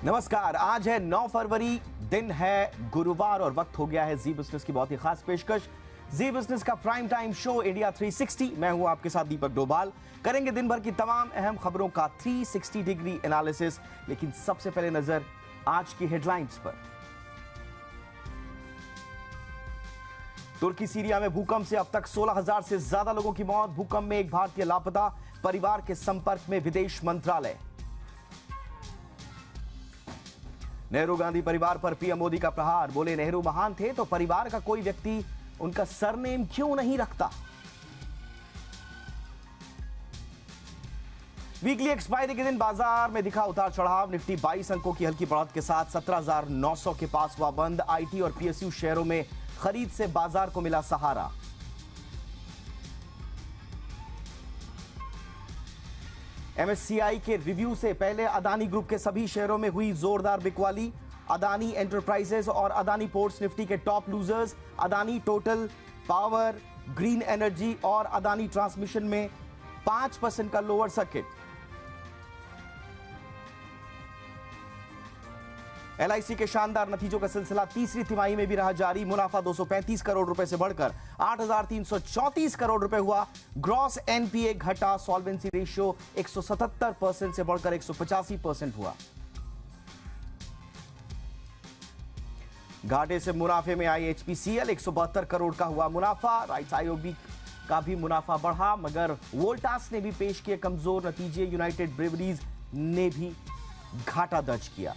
नमस्कार। आज है 9 फरवरी, दिन है गुरुवार और वक्त हो गया है जी बिजनेस की बहुत ही खास पेशकश। जी बिजनेस का प्राइम टाइम शो इंडिया 360। मैं हूं आपके साथ दीपक डोभाल। करेंगे दिन भर की तमाम अहम खबरों का 360 डिग्री एनालिसिस। लेकिन सबसे पहले नजर आज की हेडलाइंस पर। तुर्की सीरिया में भूकंप से अब तक 16,000 से ज्यादा लोगों की मौत। भूकंप में एक भारतीय लापता, परिवार के संपर्क में विदेश मंत्रालय। नेहरू गांधी परिवार पर पीएम मोदी का प्रहार। बोले नेहरू महान थे तो परिवार का कोई व्यक्ति उनका सरनेम क्यों नहीं रखता। वीकली एक्सपायरी के दिन बाजार में दिखा उतार चढ़ाव। निफ्टी 22 अंकों की हल्की बढ़त के साथ 17,900 के पास हुआ बंद। आईटी और पीएसयू शेयरों में खरीद से बाजार को मिला सहारा। एमएससीआई के रिव्यू से पहले अदानी ग्रुप के सभी शेयरों में हुई जोरदार बिकवाली। अदानी एंटरप्राइजेस और अदानी पोर्ट्स निफ्टी के top losers. Adani total power, green energy और अदानी ट्रांसमिशन में 5% का लोअर सर्किट। एलआईसी के शानदार नतीजों का सिलसिला तीसरी तिमाही में भी रहा जारी। मुनाफा 235 करोड़ रुपए से बढ़कर 8,334 करोड़ रुपए हुआ। ग्रॉस एनपीए घटा। सॉल्वेंसी रेशियो 177% से बढ़कर 185% हुआ। घाटे से मुनाफे में आई एचपीसीएल, 172 करोड़ का हुआ मुनाफा। राइट्स आईओबी का भी मुनाफा बढ़ा, मगर वोल्टास ने भी पेश किए कमजोर नतीजे। यूनाइटेड ब्रेवरीज ने भी घाटा दर्ज किया।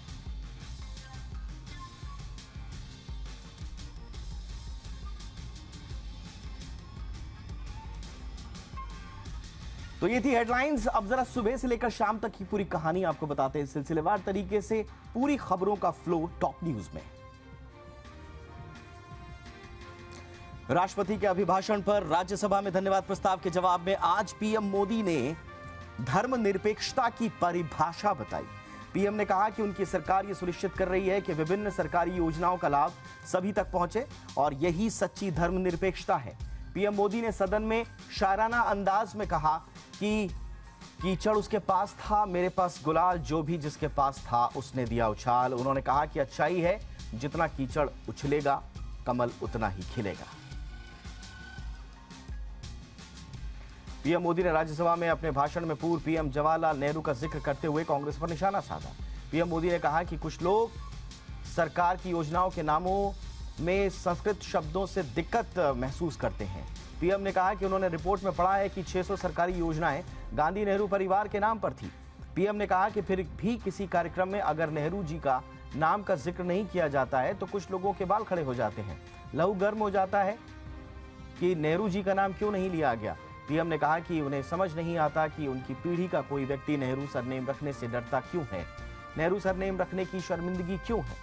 तो ये थी हेडलाइंस। अब जरा सुबह से लेकर शाम तक की पूरी कहानी आपको बताते हैं सिलसिलेवार तरीके से। पूरी खबरों का फ्लो टॉप न्यूज में। राष्ट्रपति के अभिभाषण पर राज्यसभा में धन्यवाद प्रस्ताव के जवाब में आज पीएम मोदी ने धर्मनिरपेक्षता की परिभाषा बताई। पीएम ने कहा कि उनकी सरकार यह सुनिश्चित कर रही है कि विभिन्न सरकारी योजनाओं का लाभ सभी तक पहुंचे और यही सच्ची धर्मनिरपेक्षता है। पीएम मोदी ने सदन में शायराना अंदाज में कहा कि कीचड़ उसके पास था, मेरे पास गुलाल, जो भी जिसके पास था उसने दिया उछाल। उन्होंने कहा कि अच्छाई है, जितना कीचड़ उछलेगा कमल उतना ही खिलेगा। पीएम मोदी ने राज्यसभा में अपने भाषण में पूर्व पीएम जवाहरलाल नेहरू का जिक्र करते हुए कांग्रेस पर निशाना साधा। पीएम मोदी ने कहा कि कुछ लोग सरकार की योजनाओं के नामों में संस्कृत शब्दों से दिक्कत महसूस करते हैं। पीएम ने कहा कि उन्होंने रिपोर्ट में पढ़ा है कि 600 सरकारी योजनाएं गांधी नेहरू परिवार के नाम पर थी। पीएम ने कहा कि फिर भी किसी कार्यक्रम में अगर नेहरू जी का नाम का जिक्र नहीं किया जाता है तो कुछ लोगों के बाल खड़े हो जाते हैं, लहू गर्म हो जाता है कि नेहरू जी का नाम क्यों नहीं लिया गया। पीएम ने कहा कि उन्हें समझ नहीं आता कि उनकी पीढ़ी का कोई व्यक्ति नेहरू सरनेम रखने से डरता क्यों है, नेहरू सरनेम रखने की शर्मिंदगी क्यों है।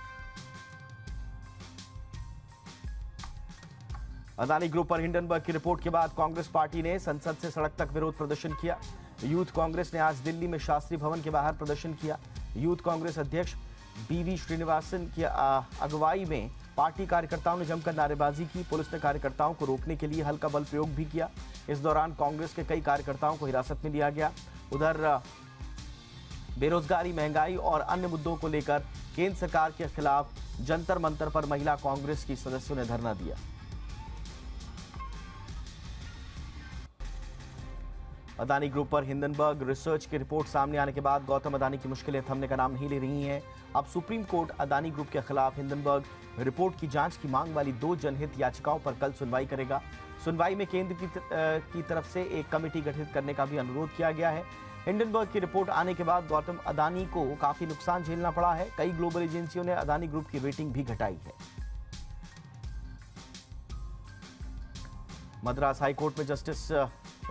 अदानी ग्रुप पर हिंडनबर्ग की रिपोर्ट के बाद कांग्रेस पार्टी ने संसद से सड़क तक विरोध प्रदर्शन किया। यूथ कांग्रेस ने आज दिल्ली में शास्त्री भवन के बाहर प्रदर्शन किया। यूथ कांग्रेस अध्यक्ष बीवी श्रीनिवासन की अगुवाई में पार्टी कार्यकर्ताओं ने जमकर नारेबाजी की। पुलिस ने कार्यकर्ताओं को रोकने के लिए हल्का बल प्रयोग भी किया। इस दौरान कांग्रेस के कई कार्यकर्ताओं को हिरासत में लिया गया। उधर बेरोजगारी, महंगाई और अन्य मुद्दों को लेकर केंद्र सरकार के खिलाफ जंतर मंतर पर महिला कांग्रेस की सदस्यों ने धरना दिया। अदानी ग्रुप पर हिंडनबर्ग रिसर्च की रिपोर्ट सामने आने के बाद गौतम अदानी की मुश्किलें थमने का नाम नहीं ले रही हैं। अब सुप्रीम कोर्ट अदानी ग्रुप के खिलाफ हिंडनबर्ग रिपोर्ट की जांच की मांग वाली 2 जनहित याचिकाओं पर कल सुनवाई करेगा। सुनवाई में केंद्र की तरफ से एक कमेटी गठित करने का भी अनुरोध किया गया है। हिंडनबर्ग की रिपोर्ट आने के बाद गौतम अदानी को काफी नुकसान झेलना पड़ा है। कई ग्लोबल एजेंसियों ने अदानी ग्रुप की रेटिंग भी घटाई है। मद्रास हाईकोर्ट में जस्टिस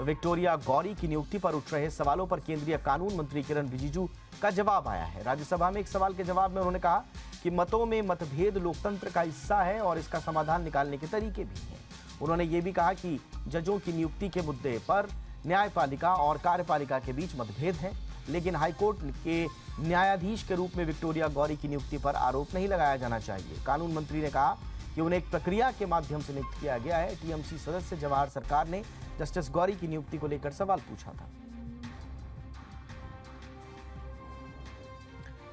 विक्टोरिया गौरी की नियुक्ति पर उठ रहे सवालों पर केंद्रीय कानून मंत्री किरण रिजिजू का जवाब आया है। राज्यसभा में एक सवाल के जवाब में उन्होंने कहा कि मतों में मतभेद लोकतंत्र का हिस्सा है और इसका समाधान निकालने के तरीके भी हैं। उन्होंने ये भी कहा कि जजों की नियुक्ति के मुद्दे पर न्यायपालिका और कार्यपालिका के बीच मतभेद है, लेकिन हाईकोर्ट के न्यायाधीश के रूप में विक्टोरिया गौरी की नियुक्ति पर आरोप नहीं लगाया जाना चाहिए। कानून मंत्री ने कहा कि उन्हें एक प्रक्रिया के माध्यम से नियुक्त किया गया है। टीएमसी सदस्य जवाहर सरकार ने जस्टिस गौरी की नियुक्ति को लेकर सवाल पूछा था।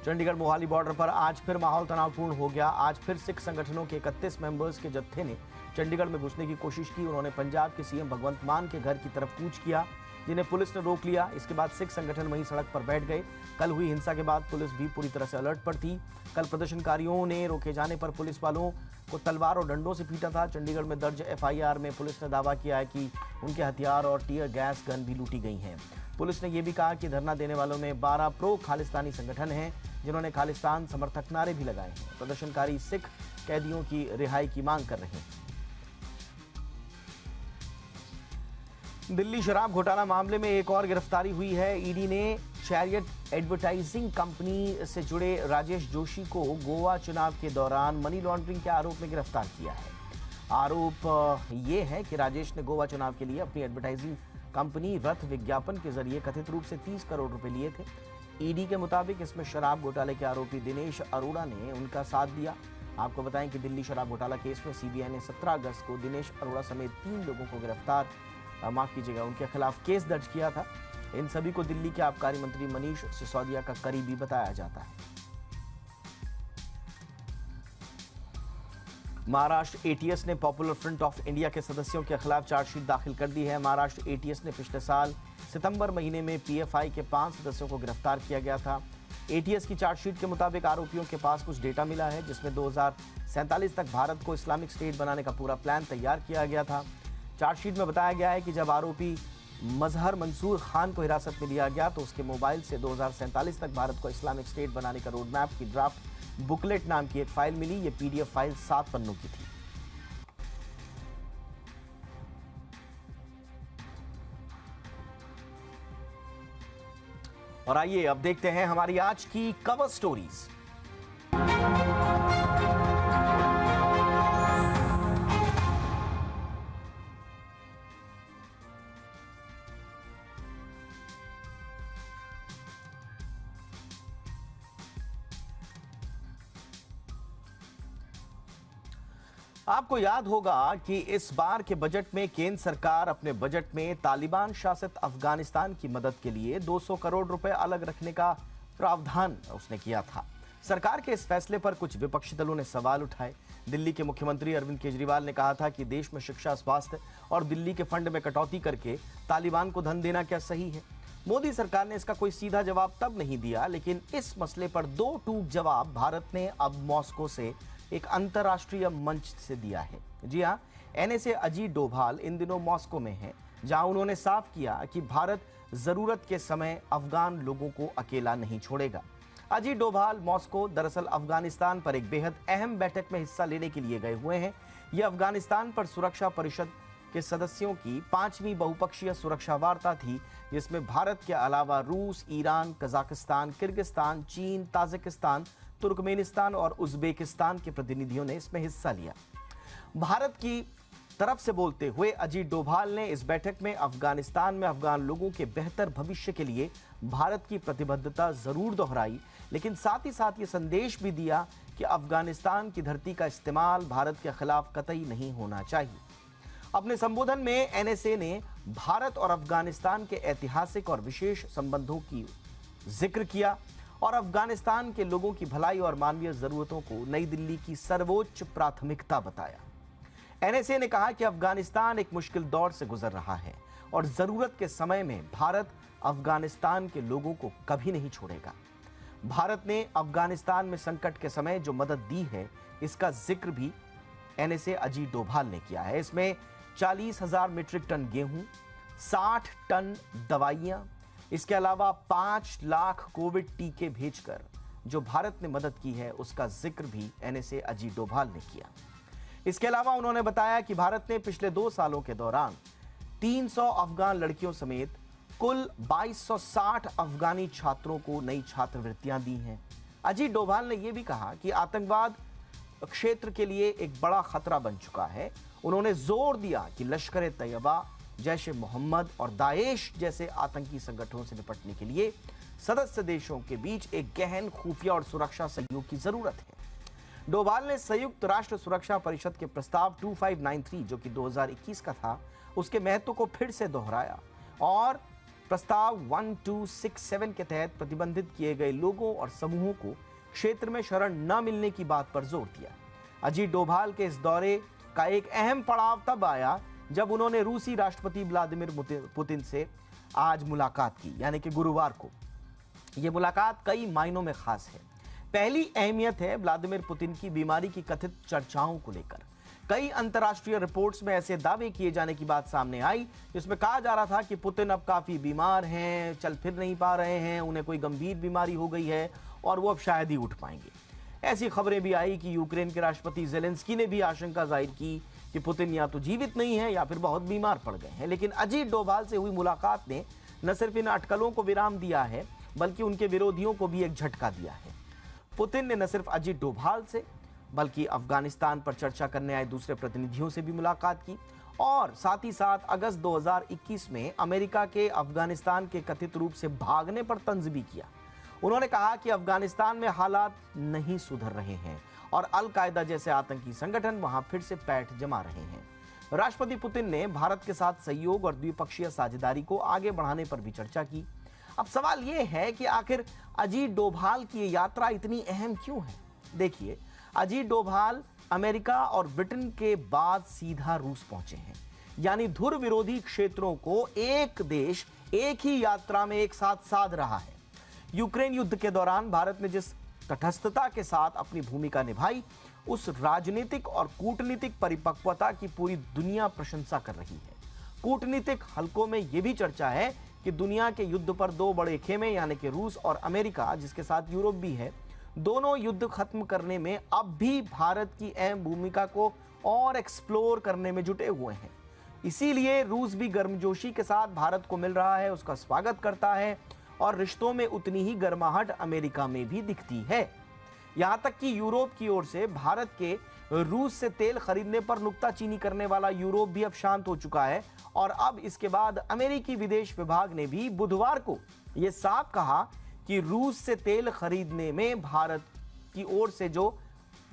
चंडीगढ़ मोहाली बॉर्डर पर आज फिर माहौल तनावपूर्ण हो गया। आज फिर सिख संगठनों के 31 मेंबर्स के जत्थे ने चंडीगढ़ में घुसने की कोशिश की। उन्होंने पंजाब के सीएम भगवंत मान के घर की तरफ कूच किया, जिन्हें पुलिस ने रोक लिया। इसके बाद सिख संगठन वहीं सड़क पर बैठ गए। कल हुई हिंसा के बाद पुलिस भी पूरी तरह से अलर्ट पर थी। कल प्रदर्शनकारियों ने रोके जाने पर पुलिस वालों को तलवार और डंडों से पीटा था। चंडीगढ़ में दर्ज एफआईआर में पुलिस ने दावा किया है कि उनके हथियार और टीयर गैस गन भी लूटी गई हैं। पुलिस ने यह भी कहा कि धरना देने वालों में 12 प्रो खालिस्तानी संगठन हैं, जिन्होंने खालिस्तान समर्थक नारे भी लगाए हैं। प्रदर्शनकारी सिख कैदियों की रिहाई की मांग कर रहे हैं। दिल्ली शराब घोटाला मामले में एक और गिरफ्तारी हुई है। ईडी ने चैरियट एडवर्टाइजिंग कंपनी से जुड़े राजेश जोशी को गोवा चुनाव के दौरान मनी लॉन्ड्रिंग के आरोप में गिरफ्तार किया है। आरोप ये है कि राजेश ने गोवा चुनाव के लिए अपनी एडवर्टाइजिंग कंपनी रथ विज्ञापन के जरिए कथित रूप से 30 करोड़ रुपए लिए थे। ईडी के मुताबिक इसमें शराब घोटाले के आरोपी दिनेश अरोड़ा ने उनका साथ दिया। आपको बताएं कि दिल्ली शराब घोटाला केस में सीबीआई ने 17 अगस्त को दिनेश अरोड़ा समेत 3 लोगों को उनके खिलाफ केस दर्ज किया था। इन सभी को दिल्ली के आबकारी मंत्री मनीष सिसोदिया का करीबी बताया जाता है। महाराष्ट्र एटीएस ने पॉपुलर फ्रंट ऑफ इंडिया के सदस्यों के खिलाफ चार्जशीट दाखिल कर दी है। महाराष्ट्र एटीएस ने पिछले साल सितंबर महीने में पीएफआई के 5 सदस्यों को गिरफ्तार किया गया था। एटीएस की चार्जशीट के मुताबिक आरोपियों के पास कुछ डेटा मिला है, जिसमें 2047 तक भारत को इस्लामिक स्टेट बनाने का पूरा प्लान तैयार किया गया था। चार्जशीट में बताया गया है कि जब आरोपी मजहर मंसूर खान को हिरासत में लिया गया तो उसके मोबाइल से 2047 तक भारत को इस्लामिक स्टेट बनाने का रोड मैप की ड्राफ्ट बुकलेट नाम की एक फाइल मिली। ये पीडीएफ फाइल 7 पन्नों की थी। और आइए अब देखते हैं हमारी आज की कवर स्टोरीज। आपको याद होगा कि इस बार के बजट में केंद्र सरकार अपने बजट में तालिबान शासित अफगानिस्तान की मदद के लिए 200 करोड़ रुपए अलग रखने का प्रावधान उसने किया था। सरकार के इस फैसले पर कुछ विपक्षी दलों ने सवाल उठाए। दिल्ली के मुख्यमंत्री अरविंद केजरीवाल ने कहा था कि देश में शिक्षा, स्वास्थ्य और दिल्ली के फंड में कटौती करके तालिबान को धन देना क्या सही है। मोदी सरकार ने इसका कोई सीधा जवाब तब नहीं दिया, लेकिन इस मसले पर 2 टूक जवाब भारत ने अब मॉस्को से एक अंतर्राष्ट्रीय मंच से दिया है। जी हां, एनएसए अजीत डोभाल इन दिनों मॉस्को में हैं, जहां उन्होंने साफ किया कि भारत जरूरत के समय अफगान लोगों को अकेला नहीं छोड़ेगा। अजीत डोभाल मॉस्को दरअसल अफगानिस्तान पर एक बेहद अहम बैठक में हिस्सा लेने के लिए गए हुए हैं। यह अफगानिस्तान पर सुरक्षा परिषद के सदस्यों की 5वीं बहुपक्षीय सुरक्षा वार्ता थी, जिसमें भारत के अलावा रूस, ईरान, कजाकिस्तान, किर्गिस्तान, चीन, ताजिकिस्तान, तुर्कमेनिस्तान और उज्बेकिस्तान के प्रतिनिधियों ने इसमें हिस्सा लिया। भारत की तरफ से बोलते हुए अजीत डोभाल ने इस बैठक में अफगानिस्तान में अफगान लोगों के बेहतर भविष्य के लिए भारत की प्रतिबद्धता जरूर दोहराई, लेकिन साथ ही साथ ये संदेश भी दिया कि अफगानिस्तान की धरती का इस्तेमाल भारत के खिलाफ कतई नहीं होना चाहिए। अपने संबोधन में एनएसए ने भारत और अफगानिस्तान के ऐतिहासिक और विशेष संबंधों की जिक्र किया और अफगानिस्तान के लोगों की भलाई और मानवीय जरूरतों को नई दिल्ली की सर्वोच्च प्राथमिकता बताया। एनएसए ने कहा कि अफगानिस्तान एक मुश्किल दौर से गुजर रहा है और जरूरत के समय में भारत अफगानिस्तान के लोगों को कभी नहीं छोड़ेगा। भारत ने अफगानिस्तान में संकट के समय जो मदद दी है, इसका जिक्र भी एनएसए अजीत डोभाल ने किया है। इसमें 40,000 मीट्रिक टन गेहूं, 60 टन दवाइयां, इसके अलावा 5 लाख कोविड टीके भेजकर जो भारत ने मदद की है, उसका जिक्र भी एनएसए अजीत डोभाल ने किया। इसके अलावा उन्होंने बताया कि भारत ने पिछले 2 सालों के दौरान 300 अफगान लड़कियों समेत कुल 2260 अफगानी छात्रों को नई छात्रवृत्तियां दी हैं। अजीत डोभाल ने यह भी कहा कि आतंकवाद क्षेत्र के लिए एक बड़ा खतरा बन चुका है। उन्होंने जोर दिया कि लश्कर तैयबा, जैश ए मोहम्मद और दाएश जैसे आतंकी संगठनों से निपटने के लिए सदस्य देशों के बीच एक गहन खुफिया और सुरक्षा सहयोग की जरूरत है। डोभाल ने संयुक्त राष्ट्र सुरक्षा परिषद के प्रस्ताव 2593 जो कि 2021 का था, उसके महत्व को फिर से दोहराया और प्रस्ताव 1267 के तहत प्रतिबंधित किए गए लोगों और समूहों को क्षेत्र में शरण न मिलने की बात पर जोर दिया। अजीत डोभाल के इस दौरे का एक अहम पड़ाव तब आया जब उन्होंने रूसी राष्ट्रपति व्लादिमीर पुतिन से आज मुलाकात की, यानी कि गुरुवार को। यह मुलाकात कई मायनों में खास है। पहली अहमियत है व्लादिमीर पुतिन की बीमारी की कथित चर्चाओं को लेकर। कई अंतर्राष्ट्रीय रिपोर्ट्स में ऐसे दावे किए जाने की बात सामने आई जिसमें कहा जा रहा था कि पुतिन अब काफी बीमार हैं, चल फिर नहीं पा रहे हैं, उन्हें कोई गंभीर बीमारी हो गई है और वो अब शायद ही उठ पाएंगे। ऐसी खबरें भी आई कि यूक्रेन के राष्ट्रपति ज़ेलेंस्की ने भी आशंका जाहिर की कि पुतिन या तो जीवित नहीं है या फिर बहुत बीमार पड़ गए हैं। लेकिन अजीत डोभाल से हुई मुलाकात ने न सिर्फ इन अटकलों को विराम दिया है बल्कि उनके विरोधियों को भी एक झटका दिया है। पुतिन ने न सिर्फ अजीत डोभाल से बल्कि अफगानिस्तान पर चर्चा करने आए दूसरे प्रतिनिधियों से भी मुलाकात की और साथ ही साथ अगस्त 2021 में अमेरिका के अफगानिस्तान के कथित रूप से भागने पर तंज भी किया। उन्होंने कहा कि अफगानिस्तान में हालात नहीं सुधर रहे हैं और अल कायदा जैसे आतंकी संगठन वहां फिर से पैठ जमा रहे हैं। राष्ट्रपति पुतिन ने भारत के साथ सहयोग और द्विपक्षीय साझेदारी को आगे बढ़ाने पर भी चर्चा की। अब सवाल यह है कि आखिर अजीत डोभाल की ये यात्रा इतनी अहम क्यों है? देखिए, अजीत डोभाल अमेरिका और ब्रिटेन के बाद सीधा रूस पहुंचे हैं, यानी धुर विरोधी क्षेत्रों को एक देश एक ही यात्रा में एक साथ साध रहा है। यूक्रेन युद्ध के दौरान भारत ने जिस तटस्थता के साथ अपनी भूमिका निभाई, उस राजनीतिक और कूटनीतिक परिपक्वता की पूरी दुनिया प्रशंसा कर रही है। कूटनीतिक हलकों में यह भी चर्चा है कि दुनिया के युद्ध पर दो बड़े खेमे यानी कि रूस और अमेरिका, जिसके साथ यूरोप भी है, दोनों युद्ध खत्म करने में अब भी भारत की अहम भूमिका को और एक्सप्लोर करने में जुटे हुए हैं। इसीलिए रूस भी गर्मजोशी के साथ भारत को मिल रहा है, उसका स्वागत करता है और रिश्तों में उतनी ही गर्माहट अमेरिका में भी दिखती है। यहां तक कि यूरोप की ओर से भारत के रूस से तेल खरीदने पर नुक्ताचीनी करने वाला यूरोप भी अब शांत हो चुका है और अब इसके बाद अमेरिकी विदेश विभाग ने भी बुधवार को यह साफ कहा कि रूस से तेल खरीदने में भारत की ओर से जो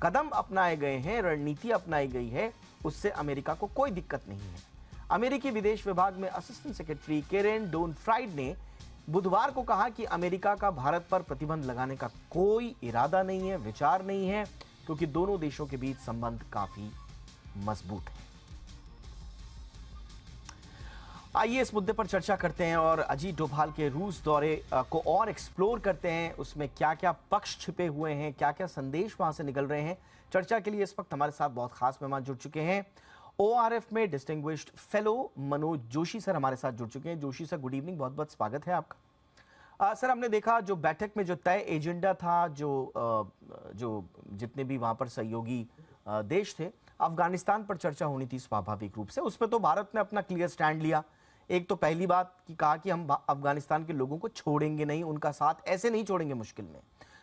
कदम अपनाए गए हैं, रणनीति अपनाई गई है, उससे अमेरिका को कोई दिक्कत नहीं है। अमेरिकी विदेश विभाग में assistant secretary Karen Donfried ने बुधवार को कहा कि अमेरिका का भारत पर प्रतिबंध लगाने का कोई इरादा नहीं है, विचार नहीं है, क्योंकि दोनों देशों के बीच संबंध काफी मजबूत है। आइए इस मुद्दे पर चर्चा करते हैं और अजीत डोभाल के रूस दौरे को और एक्सप्लोर करते हैं। उसमें क्या क्या पक्ष छिपे हुए हैं, क्या क्या संदेश वहां से निकल रहे हैं। चर्चा के लिए इस वक्त हमारे साथ बहुत खास मेहमान जुड़ चुके हैं। ORF में distinguished fellow Manoj Joshi sir हमारे साथ जुड़ चुके हैं। जोशी सर, गुड इवनिंग, बहुत बहुत स्वागत है आपका। सर, हमने देखा जो बैठक में जो तय एजेंडा था, जो जितने भी वहां पर सहयोगी देश थे, अफगानिस्तान पर चर्चा होनी थी स्वाभाविक रूप से। उस पर तो भारत ने अपना क्लियर स्टैंड लिया। एक तो पहली बात की कहा कि हम अफगानिस्तान के लोगों को छोड़ेंगे नहीं, उनका साथ ऐसे नहीं छोड़ेंगे मुश्किल में,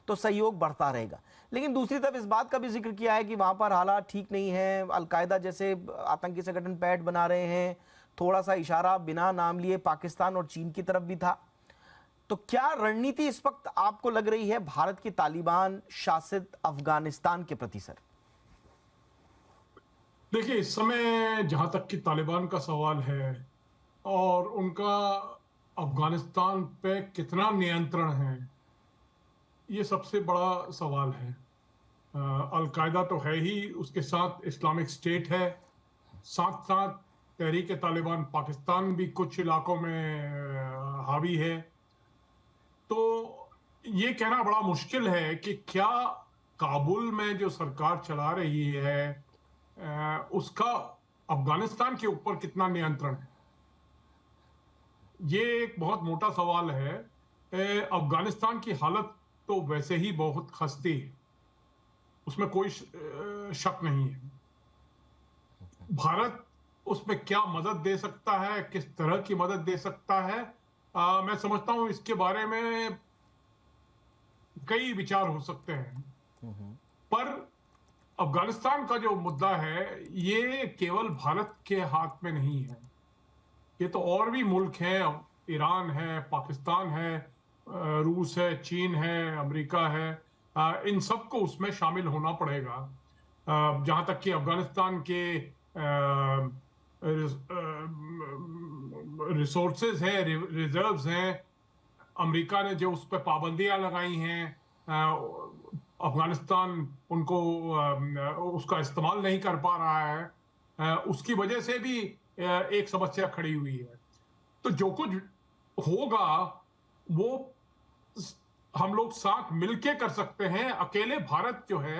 तो सहयोग बढ़ता रहेगा। लेकिन दूसरी तरफ इस बात का भी जिक्र किया है कि वहां पर हालात ठीक नहीं है, अल कायदा जैसे आतंकी संगठन पैठ बना रहे हैं। थोड़ा सा इशारा बिना नाम लिए पाकिस्तान और चीन की तरफ भी था। तो क्या रणनीति इस वक्त आपको लग रही है भारत की तालिबान शासित अफगानिस्तान के प्रति? सर देखिए, इस समय जहां तक कि तालिबान का सवाल है और उनका अफगानिस्तान पे कितना नियंत्रण है, ये सबसे बड़ा सवाल है। अल कायदा तो है ही, उसके साथ इस्लामिक स्टेट है, साथ साथ तहरीक तालिबान पाकिस्तान भी कुछ इलाकों में हावी है। तो ये कहना बड़ा मुश्किल है कि क्या काबुल में जो सरकार चला रही है उसका अफगानिस्तान के ऊपर कितना नियंत्रण है। ये एक बहुत मोटा सवाल है। अफगानिस्तान की हालत तो वैसे ही बहुत खस्ती है, उसमें कोई शक नहीं है। भारत उसमें क्या मदद दे सकता है, किस तरह की मदद दे सकता है, मैं समझता हूं इसके बारे में कई विचार हो सकते हैं। पर अफगानिस्तान का जो मुद्दा है ये केवल भारत के हाथ में नहीं है, ये तो और भी मुल्क हैं, ईरान है, पाकिस्तान है, रूस है, चीन है, अमेरिका है, इन सबको उसमें शामिल होना पड़ेगा। जहां तक कि अफगानिस्तान के रिसोर्सेज है, रिजर्व्स हैं, अमेरिका ने जो उस पर पाबंदियां लगाई हैं, अफगानिस्तान उनको उसका इस्तेमाल नहीं कर पा रहा है, उसकी वजह से भी एक समस्या खड़ी हुई है। तो जो कुछ होगा वो हम लोग साथ मिलके कर सकते हैं। अकेले भारत जो है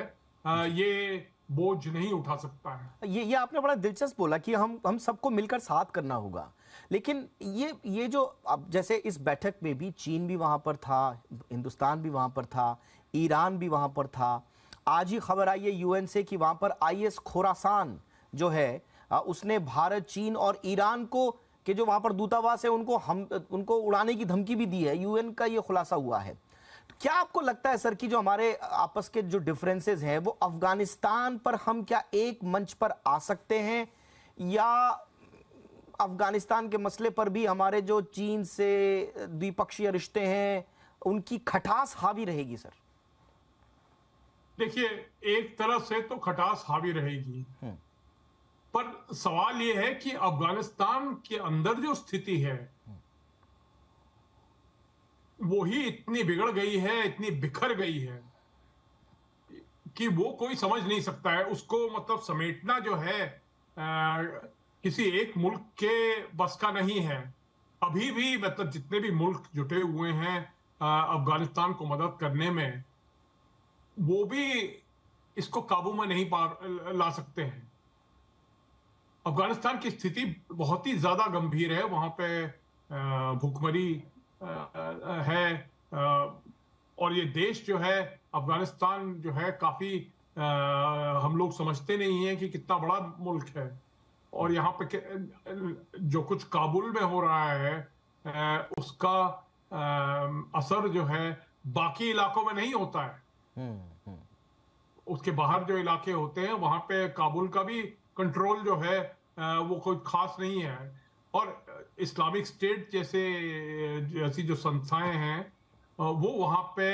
ये बोझ नहीं उठा सकता है। ये आपने बड़ा दिलचस्प बोला कि हम सबको मिलकर साथ करना होगा। लेकिन ये जो अब जैसे इस बैठक में भी चीन भी वहां पर था, हिंदुस्तान भी वहां पर था, ईरान भी वहां पर था। आज ही खबर आई है यूएन से कि वहां पर आईएस खोरासान जो है उसने भारत, चीन और ईरान को के जो वहां पर दूतावास है उनको उड़ाने की धमकी भी दी है। यूएन का ये खुलासा हुआ है। तो क्या आपको लगता है सर कि जो हमारे आपस के जो डिफरेंसेस हैं वो अफगानिस्तान पर हम क्या एक मंच पर आ सकते हैं, या अफगानिस्तान के मसले पर भी हमारे जो चीन से द्विपक्षीय रिश्ते हैं उनकी खटास हावी रहेगी सर? देखिए, एक तरफ से तो खटास हावी रहेगी, पर सवाल यह है कि अफगानिस्तान के अंदर जो स्थिति है वो ही इतनी बिगड़ गई है, इतनी बिखर गई है कि वो कोई समझ नहीं सकता है उसको। मतलब समेटना जो है किसी एक मुल्क के बस का नहीं है। अभी भी मतलब जितने भी मुल्क जुटे हुए हैं अफगानिस्तान को मदद करने में, वो भी इसको काबू में नहीं ला सकते हैं। अफगानिस्तान की स्थिति बहुत ही ज्यादा गंभीर है। वहां पे भूखमरी है, और ये देश जो है अफगानिस्तान जो है काफी हम लोग समझते नहीं है कि कितना बड़ा मुल्क है। और यहाँ पे जो कुछ काबुल में हो रहा है उसका असर जो है बाकी इलाकों में नहीं होता है। उसके बाहर जो इलाके होते हैं वहां पे काबुल का भी कंट्रोल जो है वो कोई खास नहीं है। और इस्लामिक स्टेट जैसी जो संस्थाएं हैं वो वहां पे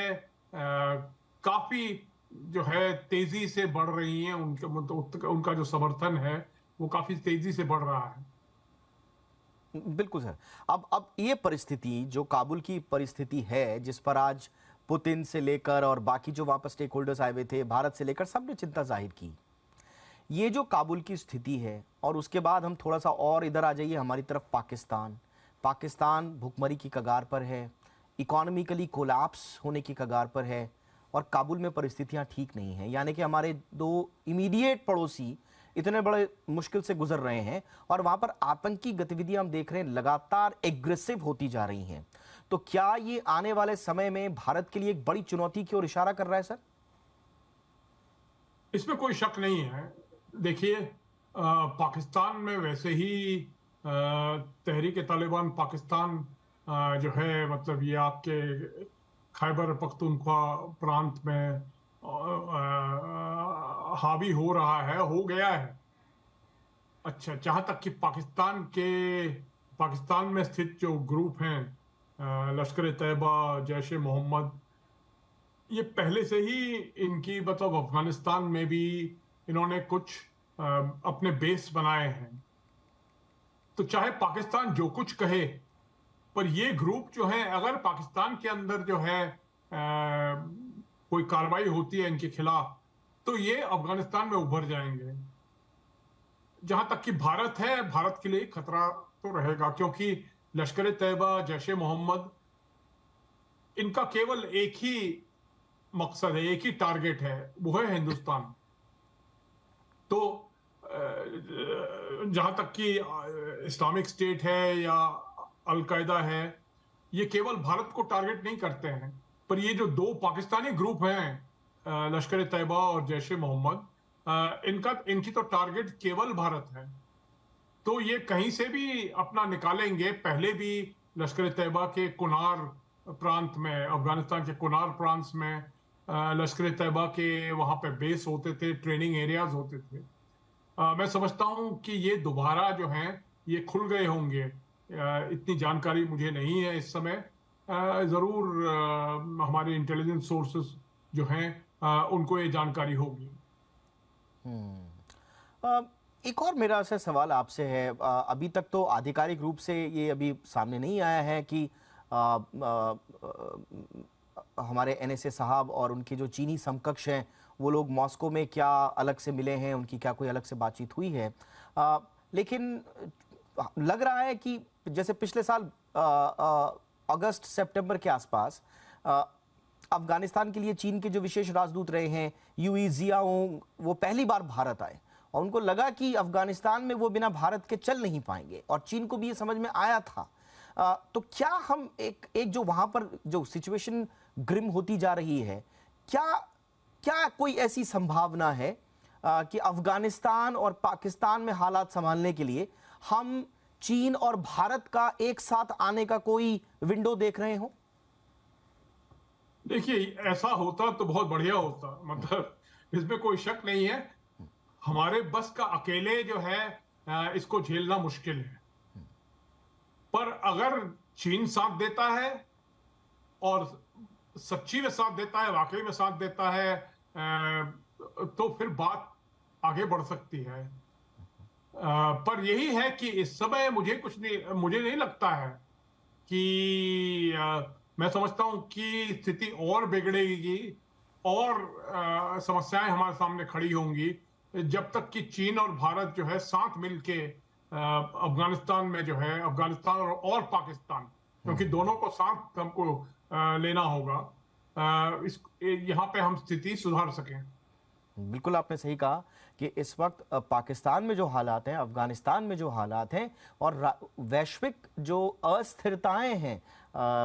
काफी जो है तेजी से बढ़ रही हैं। उनका जो समर्थन है वो काफी तेजी से बढ़ रहा है। बिल्कुल सर। अब ये परिस्थिति जो काबुल की परिस्थिति है, जिस पर आज पुतिन से लेकर और बाकी जो वहां पर स्टेक होल्डर्स आए हुए थे, भारत से लेकर सबने चिंता जाहिर की। ये जो काबुल की स्थिति है, और उसके बाद हम थोड़ा सा और इधर आ जाइए हमारी तरफ, पाकिस्तान भुखमरी की कगार पर है, इकोनॉमिकली कोलैप्स होने की कगार पर है, और काबुल में परिस्थितियां ठीक नहीं हैं। यानी कि हमारे दो इमीडिएट पड़ोसी इतने बड़े मुश्किल से गुजर रहे हैं, और वहां पर आतंकी गतिविधियां हम देख रहे हैं लगातार एग्रेसिव होती जा रही हैं। तो क्या ये आने वाले समय में भारत के लिए एक बड़ी चुनौती की ओर इशारा कर रहा है सर? इसमें कोई शक नहीं है। देखिए, पाकिस्तान में वैसे ही तहरीक तालिबान पाकिस्तान जो है, मतलब ये आपके खैबर पख्तूनख्वा प्रांत में हावी हो रहा है, हो गया है। अच्छा, जहां तक कि पाकिस्तान में स्थित जो ग्रुप हैं लश्कर तैयबा, जैश ए मोहम्मद, ये पहले से ही इनकी मतलब अफगानिस्तान में भी इन्होंने कुछ अपने बेस बनाए हैं। तो चाहे पाकिस्तान जो कुछ कहे, पर ये ग्रुप जो है अगर पाकिस्तान के अंदर जो है कोई कार्रवाई होती है इनके खिलाफ, तो ये अफगानिस्तान में उभर जाएंगे। जहां तक कि भारत है, भारत के लिए खतरा तो रहेगा, क्योंकि लश्कर तैयबा, जैश ए मोहम्मद, इनका केवल एक ही मकसद है, एक ही टारगेट है, वो है हिंदुस्तान। तो जहां तक कि इस्लामिक स्टेट है या अलकायदा है, ये केवल भारत को टारगेट नहीं करते हैं। पर ये जो दो पाकिस्तानी ग्रुप हैं लश्कर तैयबा और जैश ए मोहम्मद, इनकी तो टारगेट केवल भारत है। तो ये कहीं से भी अपना निकालेंगे। पहले भी लश्कर तैयबा के कुनार प्रांत में, अफगानिस्तान के कुनार प्रांत में लश्कर तैयबा के वहां पे बेस होते थे, ट्रेनिंग एरियाज होते थे। मैं समझता हूं कि ये दोबारा जो हैं ये खुल गए होंगे। इतनी जानकारी मुझे नहीं है इस समय। जरूर हमारे इंटेलिजेंस सोर्सेस जो हैं उनको ये जानकारी होगी। एक और मेरा ऐसा सवाल आपसे है, अभी तक तो आधिकारिक रूप से ये अभी सामने नहीं आया है कि अ, अ, हमारे एनएसए साहब और उनके जो चीनी समकक्ष हैं वो लोग मॉस्को में क्या अलग से मिले हैं, उनकी क्या कोई अलग से बातचीत हुई है। लेकिन लग रहा है कि जैसे पिछले साल अगस्त सितंबर के आसपास अ, अफगानिस्तान के लिए चीन के जो विशेष राजदूत रहे हैं यूई जियाओंग, वो पहली बार भारत आए और उनको लगा कि अफगानिस्तान में वो बिना भारत के चल नहीं पाएंगे और चीन को भी ये समझ में आया था। तो क्या हम एक एक जो वहां पर जो सिचुएशन ग्रिम होती जा रही है, क्या क्या कोई ऐसी संभावना है कि अफगानिस्तान और पाकिस्तान में हालात संभालने के लिए हम चीन और भारत का एक साथ आने का कोई विंडो देख रहे हो? देखिए, ऐसा होता तो बहुत बढ़िया होता, मतलब इसमें कोई शक नहीं है। हमारे बस का अकेले जो है इसको झेलना मुश्किल है। पर अगर चीन साथ देता है और सच्ची में साथ देता है, वाकई में साथ देता है, तो फिर बात आगे बढ़ सकती है। पर यही है कि इस समय मुझे नहीं लगता है कि मैं समझता हूं कि स्थिति और बिगड़ेगी और समस्याएं हमारे सामने खड़ी होंगी जब तक कि चीन और भारत जो है साथ मिलके अफगानिस्तान में जो है, अफगानिस्तान और पाकिस्तान, क्योंकि दोनों को साथ हमको लेना होगा, इस यहाँ पे हम स्थिति सुधार सकें। बिल्कुल आपने सही कहा कि इस वक्त पाकिस्तान में जो हालात हैं, अफगानिस्तान में जो हालात हैं और वैश्विक जो अस्थिरताएं हैं,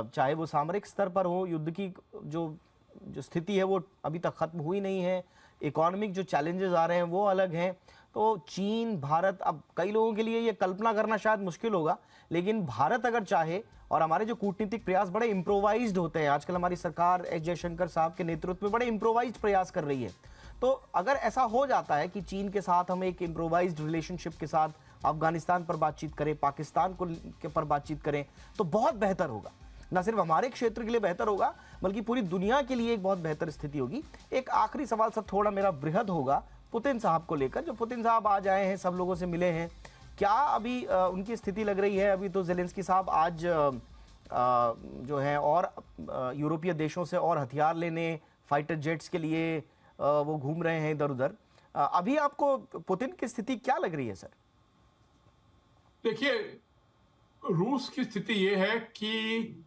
चाहे वो सामरिक स्तर पर हो, युद्ध की जो जो स्थिति है वो अभी तक खत्म हुई नहीं है, इकोनॉमिक जो चैलेंजेस आ रहे हैं वो अलग हैं। तो चीन भारत, अब कई लोगों के लिए ये कल्पना करना शायद मुश्किल होगा, लेकिन भारत अगर चाहे, और हमारे जो कूटनीतिक प्रयास बड़े इम्प्रोवाइज्ड होते हैं, आजकल हमारी सरकार एस जयशंकर साहब के नेतृत्व में बड़े इम्प्रोवाइज्ड प्रयास कर रही है। तो अगर ऐसा हो जाता है कि चीन के साथ हम एक इम्प्रोवाइज्ड रिलेशनशिप के साथ अफगानिस्तान पर बातचीत करें, पाकिस्तान को के पर बातचीत करें, तो बहुत बेहतर होगा। न सिर्फ हमारे क्षेत्र के लिए बेहतर होगा, बल्कि पूरी दुनिया के लिए एक बहुत बेहतर स्थिति होगी। एक आखिरी सवाल सब थोड़ा मेरा वृहद होगा पुतिन साहब को लेकर। जो पुतिन साहब आज आए हैं, सब लोगों से मिले हैं, क्या अभी उनकी स्थिति लग रही है? अभी तो जेलेंस्की साहब आज जो है और यूरोपीय देशों से और हथियार लेने, फाइटर जेट्स के लिए वो घूम रहे हैं इधर उधर। अभी आपको पुतिन की स्थिति क्या लग रही है सर? देखिए, रूस की स्थिति ये है कि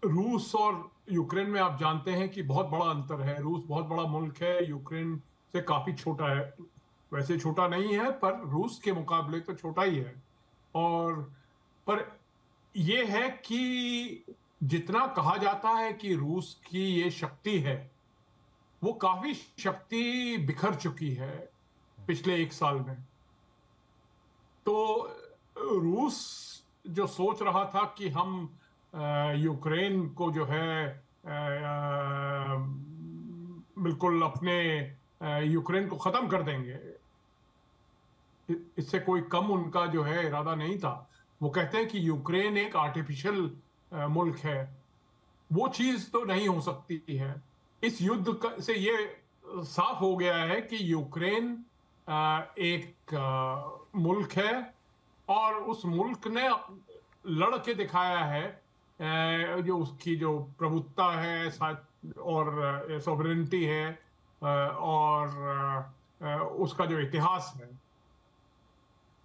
रूस और यूक्रेन में आप जानते हैं कि बहुत बड़ा अंतर है। रूस बहुत बड़ा मुल्क है, यूक्रेन से काफी छोटा है। वैसे छोटा नहीं है, पर रूस के मुकाबले तो छोटा ही है। और पर यह है कि जितना कहा जाता है कि रूस की ये शक्ति है, वो काफी शक्ति बिखर चुकी है पिछले 1 साल में। तो रूस जो सोच रहा था कि हम यूक्रेन को जो है बिल्कुल अपने यूक्रेन को खत्म कर देंगे, इससे कोई कम उनका जो है इरादा नहीं था। वो कहते हैं कि यूक्रेन एक आर्टिफिशियल मुल्क है। वो चीज तो नहीं हो सकती है। इस युद्ध से ये साफ हो गया है कि यूक्रेन एक मुल्क है और उस मुल्क ने लड़ के दिखाया है जो उसकी जो प्रभुत्ता है और सॉवरेनिटी है और उसका जो इतिहास है।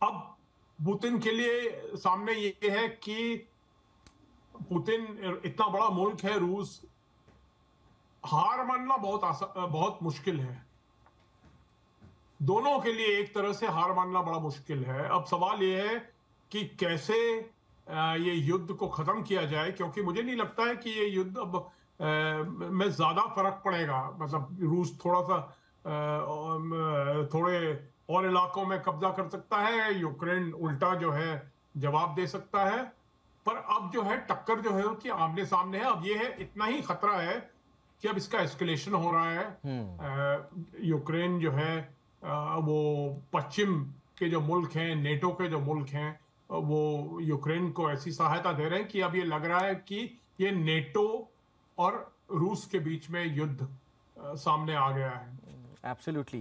अब पुतिन के लिए सामने ये है कि पुतिन, इतना बड़ा मुल्क है रूस, हार मानना बहुत मुश्किल है। दोनों के लिए एक तरह से हार मानना बड़ा मुश्किल है। अब सवाल यह है कि कैसे ये युद्ध को खत्म किया जाए, क्योंकि मुझे नहीं लगता है कि ये युद्ध अब में ज्यादा फर्क पड़ेगा। मतलब रूस थोड़ा सा थोड़े और इलाकों में कब्जा कर सकता है, यूक्रेन उल्टा जो है जवाब दे सकता है। पर अब जो है टक्कर जो है कि आमने सामने है। अब ये है, इतना ही खतरा है कि अब इसका एस्केलेशन हो रहा है। यूक्रेन जो है वो पश्चिम के जो मुल्क हैं, नेटो के जो मुल्क हैं, वो यूक्रेन को ऐसी सहायता दे रहे हैं कि अब ये लग रहा है कि ये नेटो और रूस के बीच में युद्ध सामने आ गया है। एब्सोल्युटली।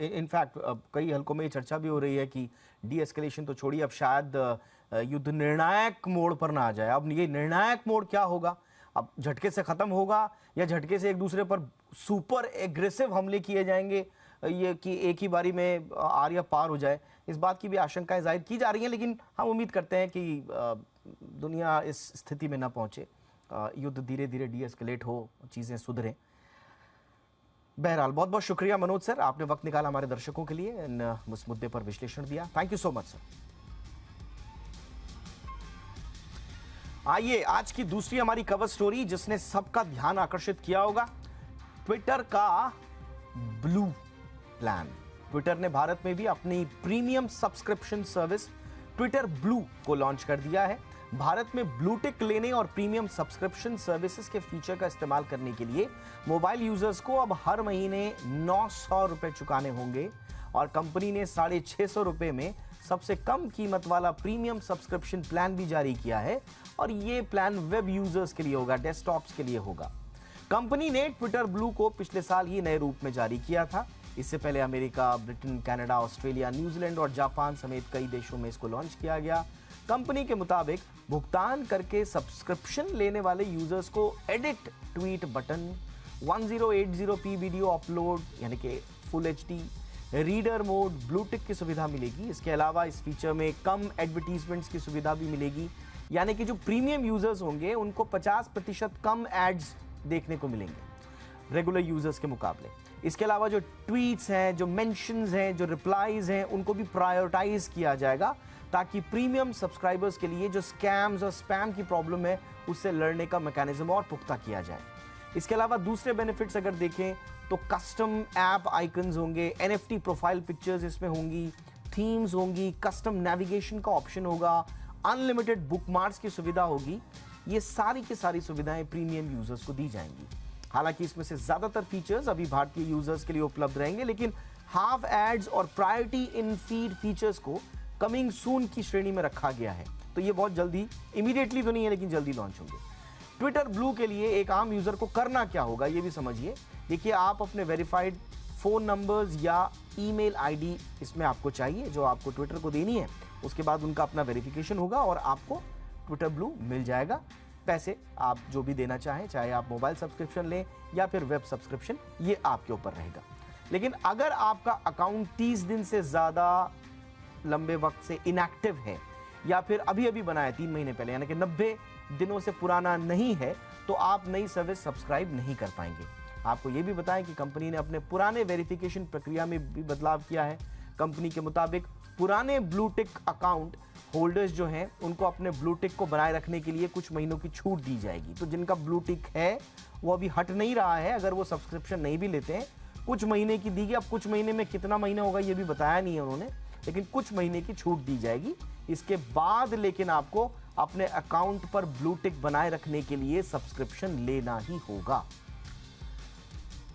इनफैक्ट कई हलकों में ये चर्चा भी हो रही है कि डी एस्केलेशन तो छोड़िए, अब शायद युद्ध निर्णायक मोड़ पर ना आ जाए। अब ये निर्णायक मोड़ क्या होगा? अब झटके से खत्म होगा या झटके से एक दूसरे पर सुपर एग्रेसिव हमले किए जाएंगे, ये कि एक ही बारी में आर या पार हो जाए, इस बात की भी आशंकाएं जाहिर की जा रही हैं। लेकिन हम उम्मीद करते हैं कि दुनिया इस स्थिति में ना पहुंचे, युद्ध धीरे धीरे डी एस्केलेट हो, चीज़ें सुधरें। बहरहाल बहुत बहुत शुक्रिया मनोज सर, आपने वक्त निकाला हमारे दर्शकों के लिए, इस मुद्दे पर विश्लेषण दिया। Thank you so much sir. आइए आज की दूसरी हमारी कवर स्टोरी जिसने सबका ध्यान आकर्षित किया होगा, ट्विटर का ब्लू प्लान। ट्विटर ने भारत में भी अपनी premium subscription service Twitter blue को लॉन्च कर दिया है। भारत में ब्लू टिक लेने और प्रीमियम सब्सक्रिप्शन सर्विसेज के फीचर का इस्तेमाल करने के लिए मोबाइल यूजर्स को अब हर महीने 900 रुपए चुकाने होंगे और कंपनी ने 650 रुपए में सबसे कम कीमत वाला प्रीमियम सब्सक्रिप्शन प्लान भी जारी किया है और ये प्लान वेब यूजर्स के लिए होगा, डेस्कटॉप्स के लिए होगा। कंपनी ने ट्विटर ब्लू को पिछले साल ही नए रूप में जारी किया था। इससे पहले America, Britain, Canada, Australia, New Zealand और जापान समेत कई देशों में इसको लॉन्च किया गया। कंपनी के मुताबिक भुगतान करके सब्सक्रिप्शन लेने वाले यूजर्स को edit tweet button, 1080p video upload यानी कि full HD, reader mode, blue tick की सुविधा मिलेगी। इसके अलावा इस फीचर में कम एडवर्टीजमेंट्स की सुविधा भी मिलेगी, यानी कि जो प्रीमियम यूजर्स होंगे उनको 50% कम एड्स देखने को मिलेंगे रेगुलर यूजर्स के मुकाबले। इसके अलावा जो ट्वीट्स हैं, जो मेंशंस हैं, जो रिप्लाईज हैं, उनको भी प्रायोरिटाइज किया जाएगा ताकि प्रीमियम सब्सक्राइबर्स के लिए जो स्कैम्स और स्पैम की प्रॉब्लम है उससे लड़ने का मैकेनिज्म और पुख्ता किया जाए। इसके अलावा दूसरे बेनिफिट्स अगर देखें तो कस्टम ऐप आइकन्स होंगे, एनएफटी प्रोफाइल पिक्चर्स इसमें होंगी, थीम्स होंगी, कस्टम नेविगेशन का ऑप्शन होगा, अनलिमिटेड बुकमार्क्स की सुविधा होगी। ये सारी की सारी सुविधाएं प्रीमियम यूजर्स को दी जाएंगी। हालांकि इसमें से ज्यादातर फीचर्स अभी भारतीय यूजर्स के लिए उपलब्ध रहेंगे, लेकिन हाफ एड्स और प्रायोरिटी इन फीड फीचर्स को कमिंग सून की श्रेणी में रखा गया है। तो ये बहुत जल्दी, इमीडिएटली तो नहीं है लेकिन जल्दी लॉन्च होंगे। ट्विटर ब्लू के लिए एक आम यूजर को करना क्या होगा ये भी समझिए। देखिए, आप अपने वेरीफाइड फोन नंबर्स या ईमेल आईडी इसमें आपको चाहिए जो आपको ट्विटर को देनी है। उसके बाद उनका अपना वेरिफिकेशन होगा और आपको ट्विटर ब्लू मिल जाएगा। पैसे आप जो भी देना चाहें, चाहे आप मोबाइल सब्सक्रिप्शन लें या फिर वेब सब्सक्रिप्शन, ये आपके ऊपर रहेगा। लेकिन अगर आपका अकाउंट 30 दिन से ज़्यादा लंबे वक्त से इनएक्टिव है या फिर अभी अभी बनाया 3 महीने पहले, यानी कि 90 दिनों से पुराना नहीं है, तो आप नई सर्विस सब्सक्राइब नहीं कर पाएंगे। आपको ये भी बताएं कि कंपनी ने अपने पुराने वेरिफिकेशन प्रक्रिया में भी बदलाव किया है। कंपनी के मुताबिक पुराने ब्लू टिक अकाउंट होल्डर्स जो हैं उनको अपने ब्लू टिक को बनाए रखने के लिए कुछ महीनों की छूट दी जाएगी। तो जिनका ब्लू टिक है वो अभी हट नहीं रहा है, अगर वो सब्सक्रिप्शन नहीं भी लेते हैं, कुछ महीने की दी गई। अब कुछ महीने में कितना महीना होगा ये भी बताया नहीं है उन्होंने, लेकिन कुछ महीने की छूट दी जाएगी। इसके बाद लेकिन आपको अपने अकाउंट पर ब्लू टिक बनाए रखने के लिए सब्सक्रिप्शन लेना ही होगा।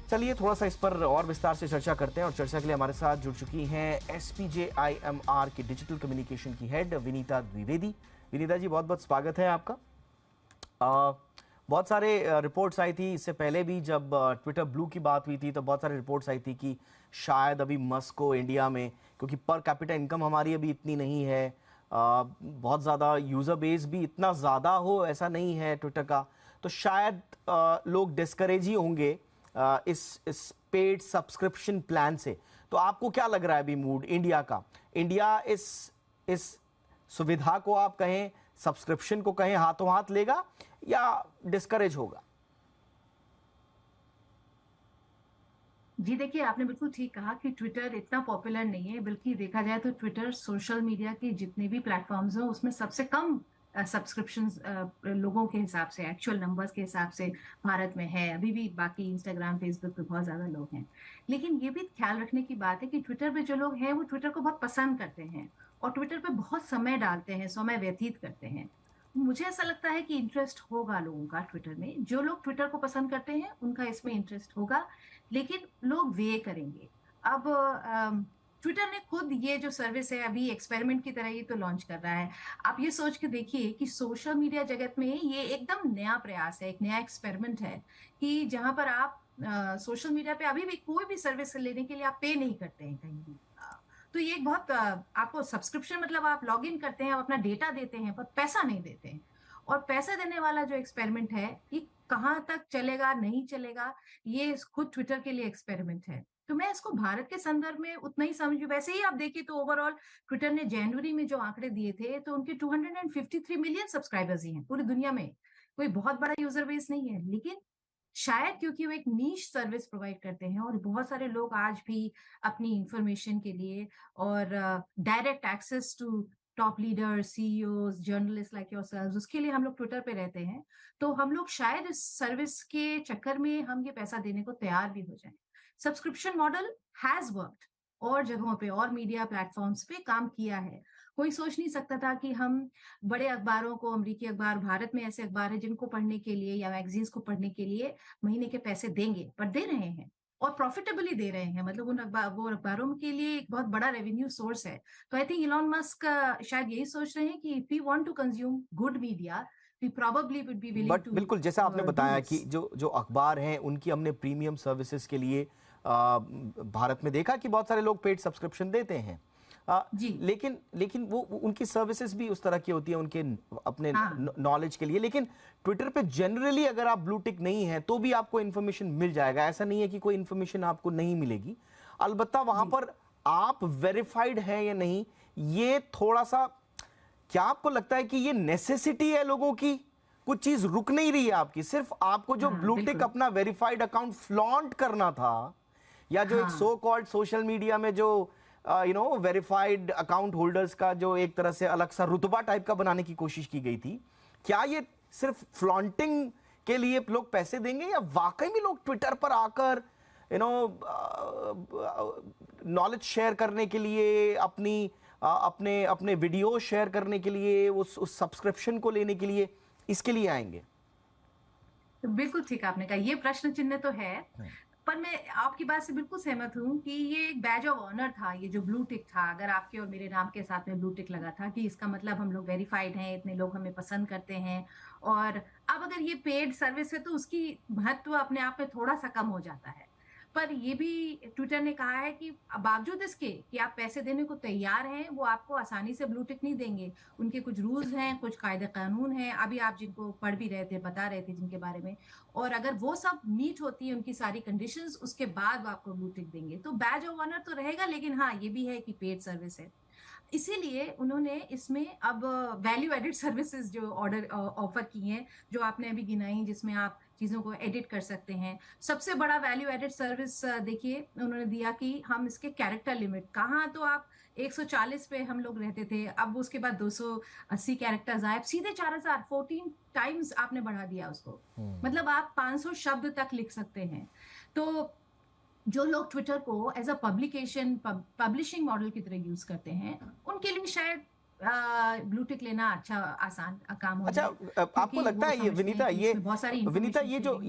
चलिए थोड़ा सा इस पर और विस्तार से चर्चा करते हैं और चर्चा के लिए हमारे साथ जुड़ चुकी हैं SPJIMR की डिजिटल कम्युनिकेशन की हेड विनीता द्विवेदी। विनीता जी, बहुत बहुत स्वागत है आपका। बहुत सारे रिपोर्ट्स आई थी इससे पहले भी, जब ट्विटर ब्लू की बात हुई थी तो बहुत सारे रिपोर्ट्स आई थी कि शायद अभी मस्क को इंडिया में, क्योंकि पर कैपिटा इनकम हमारी अभी इतनी नहीं है, बहुत ज़्यादा यूज़र बेस भी इतना ज़्यादा हो ऐसा नहीं है ट्विटर का, तो शायद लोग डिस्करेज ही होंगे इस पेड सब्सक्रिप्शन प्लान से। तो आपको क्या लग रहा है अभी मूड इंडिया का? इंडिया इस सुविधा को आप कहें, सब्सक्रिप्शन को कहें, हाथों हाथ लेगा या डिस्करेज होगा? जी देखिए, आपने बिल्कुल ठीक कहा कि ट्विटर इतना पॉपुलर नहीं है, बल्कि देखा जाए तो ट्विटर सोशल मीडिया के जितने भी प्लेटफॉर्म्स हैं उसमें सबसे कम सब्सक्रिप्शंस लोगों के हिसाब से, एक्चुअल नंबर्स के हिसाब से भारत में है। अभी भी बाकी इंस्टाग्राम, फेसबुक पे बहुत ज़्यादा लोग हैं। लेकिन ये भी ख्याल रखने की बात है कि ट्विटर पे जो लोग हैं वो ट्विटर को बहुत पसंद करते हैं और ट्विटर पे बहुत समय डालते हैं, समय व्यतीत करते हैं। मुझे ऐसा लगता है कि इंटरेस्ट होगा लोगों का ट्विटर में। जो लोग ट्विटर को पसंद करते हैं उनका इसमें इंटरेस्ट होगा, लेकिन लोग वे करेंगे। अब ट्विटर ने खुद ये जो सर्विस है अभी एक्सपेरिमेंट की तरह ही तो लॉन्च कर रहा है। आप ये सोच के देखिए कि सोशल मीडिया जगत में ये एकदम नया प्रयास है, एक नया एक्सपेरिमेंट है कि जहां पर आप सोशल मीडिया पे अभी भी कोई भी सर्विस लेने के लिए आप पे नहीं करते हैं कहीं भी। तो ये एक बहुत आपको सब्सक्रिप्शन मतलब आप लॉग इन करते हैं, आप अपना डेटा देते हैं पर पैसा नहीं देते हैं। और पैसा देने वाला जो एक्सपेरिमेंट है ये कहाँ तक चलेगा नहीं चलेगा, ये खुद ट्विटर के लिए एक्सपेरिमेंट है। तो मैं इसको भारत के संदर्भ में उतना ही समझू। वैसे ही आप देखिए तो ओवरऑल ट्विटर ने जनवरी में जो आंकड़े दिए थे तो उनके 253 मिलियन सब्सक्राइबर्स ही हैं पूरी दुनिया में। कोई बहुत बड़ा यूजर बेस नहीं है, लेकिन शायद क्योंकि वो एक नीश सर्विस प्रोवाइड करते हैं और बहुत सारे लोग आज भी अपनी इंफॉर्मेशन के लिए और direct access to top leader, CEOs, journalist like yourselves, उसके लिए हम लोग ट्विटर पे रहते हैं। तो हम लोग शायद इस सर्विस के चक्कर में हम ये पैसा देने को तैयार भी हो जाएं। सब्सक्रिप्शन मॉडल हैज वर्कड और जगहों पे और मीडिया प्लेटफॉर्म्स पे काम किया है। कोई सोच नहीं सकता था कि हम बड़े अखबारों को, अमेरिकी अखबार, भारत में ऐसे अखबार है जिनको पढ़ने के लिए या मैगजीन्स को पढ़ने के लिए महीने के पैसे देंगे, पर दे रहे हैं और प्रॉफिटेबली दे रहे हैं। मतलब वो अखबारों के लिए एक बहुत बड़ा रेवेन्यू सोर्स है। तो आई थिंक इलॉन मस्क शायद यही सोच रहे हैं कि if we want to consume good media we probably would be willing but to बिल्कुल जैसा आपने बताया कि जो जो अखबार हैं उनकी हमने प्रीमियम सर्विसेज के लिए भारत में देखा कि बहुत सारे लोग पेड सब्सक्रिप्शन देते हैं। जी लेकिन वो उनकी सर्विसेज भी उस तरह की होती है उनके अपने नॉलेज के लिए। लेकिन ट्विटर पे जनरली अगर आप ब्लू टिक नहीं है तो भी आपको इन्फॉर्मेशन मिल जाएगा, ऐसा नहीं है कि कोई इन्फॉर्मेशन आपको नहीं मिलेगी। अलबत्ता वहां पर आप वेरीफाइड हैं या नहीं, ये थोड़ा सा, क्या आपको लगता है कि ये नेसेसिटी है लोगों की? कुछ चीज रुक नहीं रही है आपकी, सिर्फ आपको जो ब्लू टिक अपना वेरीफाइड अकाउंट फ्लॉन्ट करना था, या जो एक सो कॉल्ड सोशल मीडिया में जो वेरीफाइड अकाउंट होल्डर्स का जो एक तरह से अलग सा रुतबा टाइप का बनाने की कोशिश की गई थी, क्या ये सिर्फ फ्लॉन्टिंग के लिए लोग पैसे देंगे या वाकई में लोग ट्विटर पर आकर नॉलेज शेयर करने के लिए, अपने अपने वीडियो शेयर करने के लिए, उस सब्सक्रिप्शन को लेने के लिए, इसके लिए आएंगे? तो बिल्कुल ठीक आपने कहा, ये प्रश्न चिन्ह तो है। पर मैं आपकी बात से बिल्कुल सहमत हूँ कि ये एक बैज ऑफ ऑनर था, ये जो ब्लू टिक था। अगर आपके और मेरे नाम के साथ में ब्लू टिक लगा था कि इसका मतलब हम लोग वेरीफाइड हैं, इतने लोग हमें पसंद करते हैं। और अब अगर ये पेड सर्विस है तो उसकी महत्व अपने आप में थोड़ा सा कम हो जाता है। पर ये भी ट्विटर ने कहा है कि बावजूद इसके कि आप पैसे देने को तैयार हैं, वो आपको आसानी से ब्लू टिक नहीं देंगे। उनके कुछ रूल्स हैं, कुछ कायदे कानून हैं, अभी आप जिनको पढ़ भी रहे थे, बता रहे थे जिनके बारे में। और अगर वो सब मीट होती है उनकी सारी कंडीशंस, उसके बाद वो आपको ब्लू टिक देंगे। तो बैज ऑफ ऑनर तो रहेगा, लेकिन हाँ ये भी है कि पेड सर्विस है। इसीलिए उन्होंने इसमें अब वैल्यू एडिड सर्विसेज जो ऑफर की हैं, जो आपने अभी गिनाई, जिसमें आप चीजों को एडिट कर सकते हैं। सबसे बड़ा वैल्यू एडेड सर्विस देखिए उन्होंने दिया कि हम इसके कैरेक्टर लिमिट, कहाँ तो आप 140 पे हम लोग रहते थे, अब उसके बाद 280 कैरेक्टर्स आए, सीधे 4000, 14 टाइम्स आपने बढ़ा दिया उसको। मतलब आप 500 शब्द तक लिख सकते हैं। तो जो लोग ट्विटर को एज अ पब्लिशिंग मॉडल की तरह यूज करते हैं, उनके लिए शायद ब्लू टिक लेना अच्छा आसान काम हो अच्छा, जाए। आपको लगता है ये विनीता, ये जो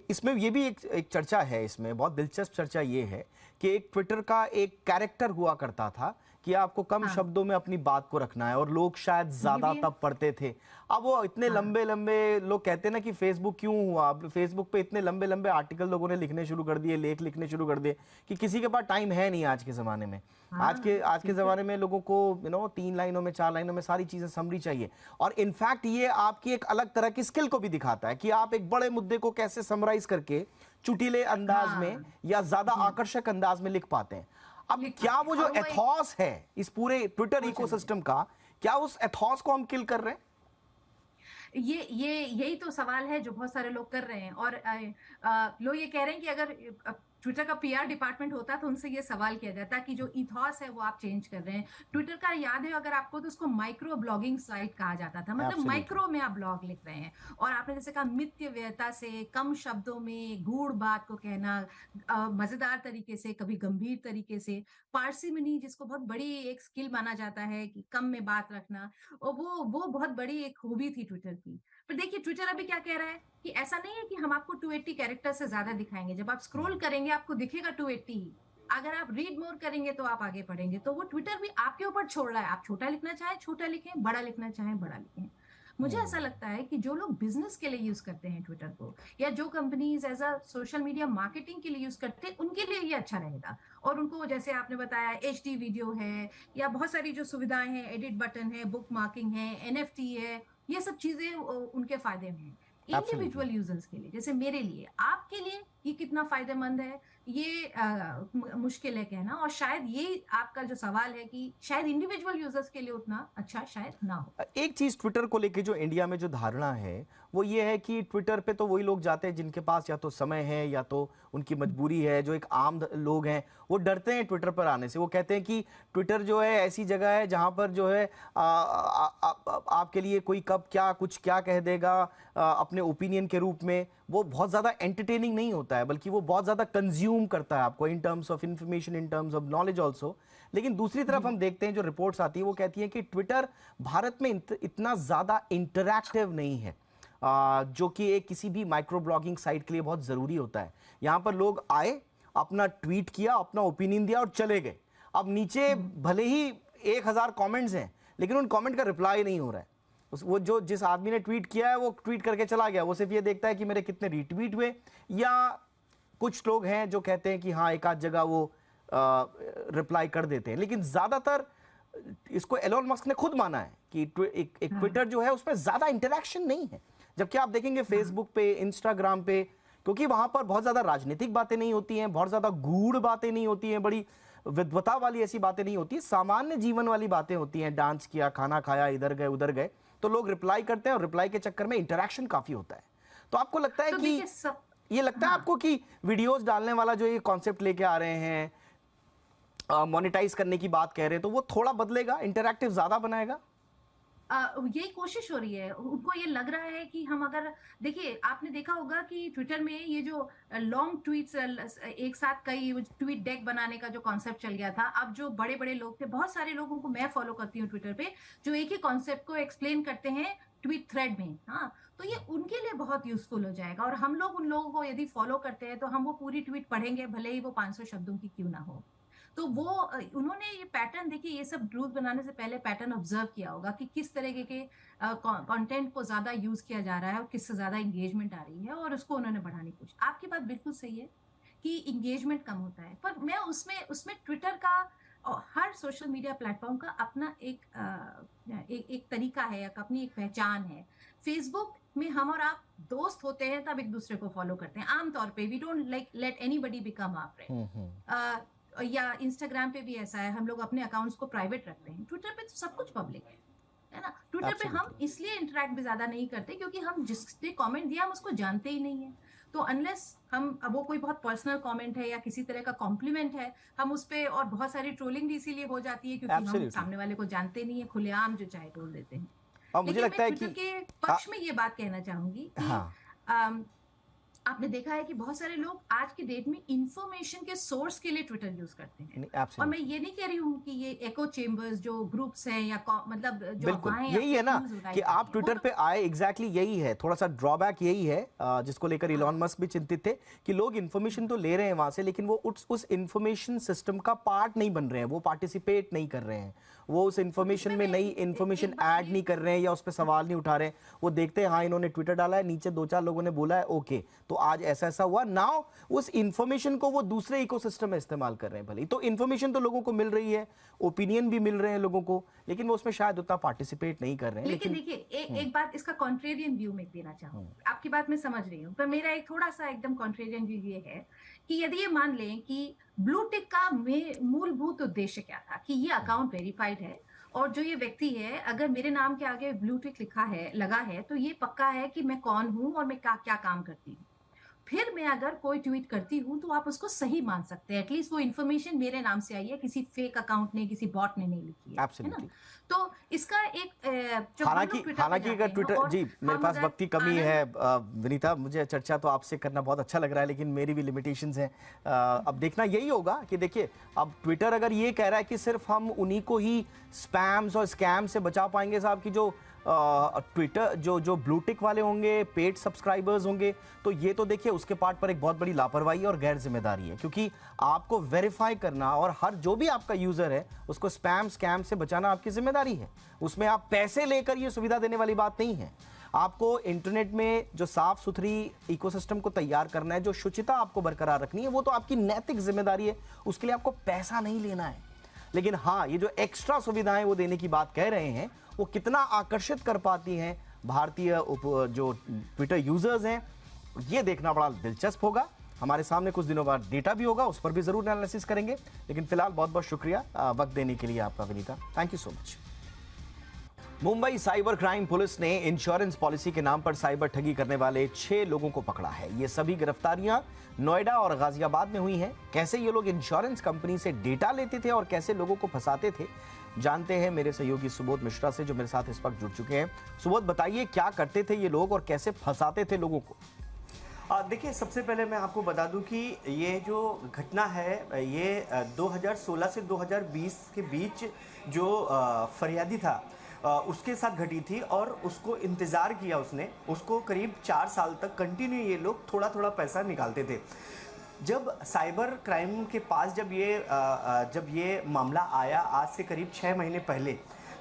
इसमें ये भी एक चर्चा है, इसमें बहुत दिलचस्प चर्चा ये है कि एक ट्विटर का एक कैरेक्टर हुआ करता था कि आपको कम शब्दों में अपनी बात को रखना है, और लोग शायद ज्यादा तब पढ़ते थे। अब वो इतने लंबे लंबे, लोग कहते हैं ना कि फेसबुक क्यों हुआ, अब फेसबुक पे इतने लंबे लंबे आर्टिकल लोगों ने लिखने शुरू कर दिए, लेख लिखने शुरू कर दिए कि किसी के पास टाइम है नहीं आज के जमाने में। आज के जमाने में लोगों को 3 लाइनों में, 4 लाइनों में सारी चीजें समरी चाहिए। और इनफैक्ट ये आपकी एक अलग तरह की स्किल को भी दिखाता है कि आप एक बड़े मुद्दे को कैसे समराइज करके चुटीले अंदाज में या ज्यादा आकर्षक अंदाज में लिख पाते हैं। अब क्या वो जो एथॉस है इस पूरे ट्विटर इकोसिस्टम का, क्या उस एथॉस को हम किल कर रहे हैं? यही तो सवाल है जो बहुत सारे लोग कर रहे हैं। और लोग ये कह रहे हैं कि अगर ट्विटर का पीआर डिपार्टमेंट होता तो उनसे ये सवाल किया जाता कि जो इथॉस है वो आप चेंज कर रहे हैं। ट्विटर का याद है अगर आपको, तो उसको माइक्रो ब्लॉगिंग साइट कहा जाता था, मतलब माइक्रो में आप ब्लॉग लिख रहे हैं। और आपने जैसे कहा मितव्ययता से, कम शब्दों में गूढ़ बात को कहना, मजेदार तरीके से, कभी गंभीर तरीके से, पार्सिमनी जिसको बहुत बड़ी एक स्किल माना जाता है कि कम में बात रखना, और वो बहुत बड़ी एक खूबी थी ट्विटर की। पर देखिए ट्विटर अभी क्या कह रहा है कि ऐसा नहीं है कि हम आपको 280 कैरेक्टर से ज्यादा दिखाएंगे। जब आप स्क्रॉल करेंगे आपको दिखेगा 280 ही। अगर आप रीड मोर करेंगे तो आप आगे पढ़ेंगे। तो वो ट्विटर भी आपके ऊपर छोड़ रहा है, आप छोटा लिखना चाहे छोटा लिखें, बड़ा लिखना चाहे बड़ा लिखें। मुझे ऐसा लगता है कि जो लोग बिजनेस के लिए यूज करते हैं ट्विटर को, या जो companies as a social media marketing के लिए यूज करते हैं, उनके लिए ये अच्छा रहेगा। और उनको, जैसे आपने बताया, HD वीडियो है या बहुत सारी जो सुविधाएं हैं, एडिट बटन है, बुक मार्किंग है, NFT है, ये सब चीजें उनके फायदे में है। इंडिविजुअल यूजर्स के लिए, जैसे मेरे लिए, आपके लिए ये कितना फायदेमंद है ये मुश्किल है कहना। और शायद ये आपका जो सवाल है कि शायद इंडिविजुअल यूजर्स के लिए उतना अच्छा शायद ना हो। एक चीज ट्विटर को लेके जो इंडिया में जो धारणा है वो ये है कि ट्विटर पे तो वही लोग जाते हैं जिनके पास या तो समय है या तो उनकी मजबूरी है। जो एक आम लोग हैं वो डरते हैं ट्विटर पर आने से। वो कहते हैं कि ट्विटर जो है ऐसी जगह है जहां पर जो है आपके लिए कोई कब क्या कुछ क्या कह देगा अपने ओपिनियन के रूप में। वो बहुत ज़्यादा एंटरटेनिंग नहीं होता है, बल्कि वो बहुत ज़्यादा कंज्यूम करता है आपको in terms of information, in terms of knowledge also. लेकिन दूसरी तरफ हम देखते हैं जो रिपोर्ट्स आती है वो कहती है कि ट्विटर भारत में इतना ज़्यादा इंटरैक्टिव नहीं है, जो कि एक किसी भी माइक्रो ब्लॉगिंग साइट के लिए बहुत ज़रूरी होता है। यहाँ पर लोग आए, अपना ट्वीट किया, अपना ओपिनियन दिया और चले गए। अब नीचे भले ही 1000 कमेंट्स हैं, लेकिन उन कमेंट का रिप्लाई नहीं हो रहा है। वो जो जिस आदमी ने ट्वीट किया है वो ट्वीट करके चला गया, वो सिर्फ ये देखता है कि मेरे कितने रीट्वीट हुए। या कुछ लोग हैं जो कहते हैं कि हाँ एक आध जगह वो रिप्लाई कर देते हैं, लेकिन ज़्यादातर इसको एलोन मस्क ने खुद माना है कि एक ट्विटर जो है उसमें ज़्यादा इंटरेक्शन नहीं है। जबकि आप देखेंगे फेसबुक पे, इंस्टाग्राम पे, क्योंकि वहाँ पर बहुत ज़्यादा राजनीतिक बातें नहीं होती हैं, बहुत ज़्यादा गूढ़ बातें नहीं होती हैं, बड़ी विद्वता वाली ऐसी बातें नहीं होती, सामान्य जीवन वाली बातें होती हैं। डांस किया, खाना खाया, इधर गए उधर गए, तो लोग रिप्लाई करते हैं और रिप्लाई के चक्कर में इंटरेक्शन काफी होता है। तो आपको लगता है कि ये लगता है आपको कि वीडियोस डालने वाला जो ये कॉन्सेप्ट लेके आ रहे हैं, मोनेटाइज करने की बात कह रहे हैं, तो वो थोड़ा बदलेगा, इंटरैक्टिव ज्यादा बनाएगा? यही कोशिश हो रही है। उनको ये लग रहा है कि हम अगर, देखिए आपने देखा होगा कि ट्विटर में ये जो लॉन्ग ट्वीट्स, एक साथ कई ट्वीट डेक बनाने का जो कॉन्सेप्ट चल गया था, अब जो बड़े बड़े लोग थे, बहुत सारे लोगों को मैं फॉलो करती हूँ ट्विटर पे, जो एक ही कॉन्सेप्ट को एक्सप्लेन करते हैं ट्वीट थ्रेड में। हाँ, तो ये उनके लिए बहुत यूजफुल हो जाएगा। और हम लोग उन लोगों को यदि फॉलो करते हैं तो हम वो पूरी ट्वीट पढ़ेंगे, भले ही वो 500 शब्दों की क्यों ना हो। तो वो उन्होंने ये पैटर्न, देखिए ये सब रूल बनाने से पहले पैटर्न ऑब्जर्व किया होगा कि किस तरीके के कंटेंट को ज्यादा यूज किया जा रहा है और किससे ज्यादा एंगेजमेंट आ रही है, और उसको उन्होंने बढ़ाने की कोशिश। आपकी बात बिल्कुल सही है कि एंगेजमेंट कम होता है, पर मैं उसमें ट्विटर का और हर सोशल मीडिया प्लेटफॉर्म का अपना एक तरीका है, अपनी एक पहचान है। फेसबुक में हम और आप दोस्त होते हैं तब एक दूसरे को फॉलो करते हैं आमतौर पे, we don't like let anybody become our friend. या इंस्टाग्राम पे भी ऐसा है, हम लोग अपने अकाउंट्स को प्राइवेट रखते हैं। ट्विटर पे तो सब कुछ पब्लिक है ना। ट्विटर पे हम इसलिए इंटरेक्ट भी ज्यादा नहीं करते क्योंकि हम जिसने कमेंट दिया हम उसको जानते ही नहीं है। तो अनलेस हम, अब वो कोई बहुत पर्सनल कमेंट है या किसी तरह का कॉम्प्लीमेंट है, हम उस पे, और बहुत सारी ट्रोलिंग भी इसीलिए हो जाती है क्योंकि हम सामने वाले को जानते नहीं है, खुलेआम जो चाहे ट्रोल देते हैं। और मुझे लगता है कि के पक्ष में ये बात कहना चाहूंगी कि आपने देखा है कि बहुत सारे लोग आज के डेट में इंफॉर्मेशन के सोर्स के लिए ट्विटर यूज करते हैं। और मैं ये नहीं कह रही हूँ कि ये एको चेम्बर्स जो ग्रुप्स हैं या मतलब जो बिल्कुल यही है ना कि आप ट्विटर पे आए, एग्जैक्टली यही है। थोड़ा सा ड्रॉबैक यही है जिसको लेकर इलॉन मस्क भी चिंतित थे कि लोग इन्फॉर्मेशन तो ले रहे हैं वहां से, लेकिन वो उस इन्फॉर्मेशन सिस्टम का पार्ट नहीं बन रहे हैं, वो पार्टिसिपेट नहीं कर रहे हैं, वो उस इन्फॉर्मेशन में नई इन्फॉर्मेशन ऐड नहीं कर रहे हैं या उस पर सवाल नहीं उठा रहे हैं। वो देखते हैं हाँ इन्होंने ट्विटर डाला है, नीचे 2-4 लोगों ने बोला है, ओके तो आज ऐसा ऐसा हुआ, नाउ उस इन्फॉर्मेशन को वो दूसरे इकोसिस्टम में इस्तेमाल कर रहे हैं। भले तो इन्फॉर्मेशन तो लोगों को मिल रही है, ओपिनियन भी मिल रहे हैं लोगों को, लेकिन वो उसमें शायद उतना पार्टिसिपेट नहीं कर रहे हैं। लेकिन देखिए एक बात इसका कॉन्ट्रेरियन व्यू में देना चाहूंगी। आपकी बात मैं समझ रही हूँ, पर मेरा एक थोड़ा सा एकदम कॉन्ट्रेरियन व्यू ये है कि यदि ये मान लें कि ब्लू टिक का मूलभूत उद्देश्य क्या था कि ये अकाउंट वेरीफाइड है और जो ये व्यक्ति है अगर मेरे नाम के आगे ब्लू टिक लगा है तो ये पक्का है कि मैं कौन हूं और मैं क्या काम करती हूँ। फिर मैं अगर कोई ट्वीट करती हूँ तो आप उसको सही मान सकते हैं, एटलीस्ट वो इन्फॉर्मेशन मेरे नाम से आई है, किसी फेक अकाउंट ने, किसी बॉट ने नहीं लिखी है ना। तो इसका एक हालांकि अगर ट्विटर, जी मेरे पास वक्त की कमी है विनीता, मुझे चर्चा तो आपसे करना बहुत अच्छा लग रहा है लेकिन मेरी भी लिमिटेशंस हैं। अब देखना यही होगा कि देखिए अब ट्विटर अगर ये कह रहा है कि सिर्फ हम उन्हीं को ही स्पैम्स और स्कैम से बचा पाएंगे साहब की जो ट्विटर जो ब्लू टिक वाले होंगे, पेड सब्सक्राइबर्स होंगे, तो ये तो देखिए उसके पार्ट पर एक बहुत बड़ी लापरवाही और गैर जिम्मेदारी है, क्योंकि आपको वेरीफाई करना और हर जो भी आपका यूजर है उसको स्पैम स्कैम से बचाना आपकी जिम्मेदारी है। उसमें आप पैसे लेकर ये सुविधा देने वाली बात नहीं है। आपको इंटरनेट में जो साफ सुथरी इकोसिस्टम को तैयार करना है, जो शुचिता आपको बरकरार रखनी है, वो तो आपकी नैतिक जिम्मेदारी है, उसके लिए आपको पैसा नहीं लेना है। लेकिन हाँ, ये जो एक्स्ट्रा सुविधाएं वो देने की बात कह रहे हैं, वो कितना आकर्षित कर पाती हैं भारतीय जो ट्विटर यूजर्स हैं, ये देखना बड़ा दिलचस्प होगा। हमारे सामने कुछ दिनों बाद डेटा भी होगा, उस पर भी जरूर एनालिसिस करेंगे। लेकिन फिलहाल बहुत बहुत शुक्रिया वक्त देने के लिए आपका Vinita, thank you so much. Mumbai cyber crime police ने इंश्योरेंस पॉलिसी के नाम पर साइबर ठगी करने वाले 6 लोगों को पकड़ा है। ये सभी गिरफ्तारियां नोएडा और गाजियाबाद में हुई हैं। कैसे ये लोग इंश्योरेंस कंपनी से डेटा लेते थे और कैसे लोगों को फंसाते थे, जानते हैं मेरे सहयोगी सुबोध मिश्रा से, जो मेरे साथ इस वक्त जुड़ चुके हैं। सुबोध, बताइए क्या करते थे ये लोग और कैसे फंसाते थे लोगों को? देखिए, सबसे पहले मैं आपको बता दूं कि ये जो घटना है ये 2016 से 2020 के बीच जो फरियादी था उसके साथ घटी थी और उसको इंतज़ार किया उसने, उसको करीब 4 साल तक कंटिन्यू ये लोग थोड़ा थोड़ा पैसा निकालते थे। जब साइबर क्राइम के पास जब ये मामला आया आज से करीब 6 महीने पहले,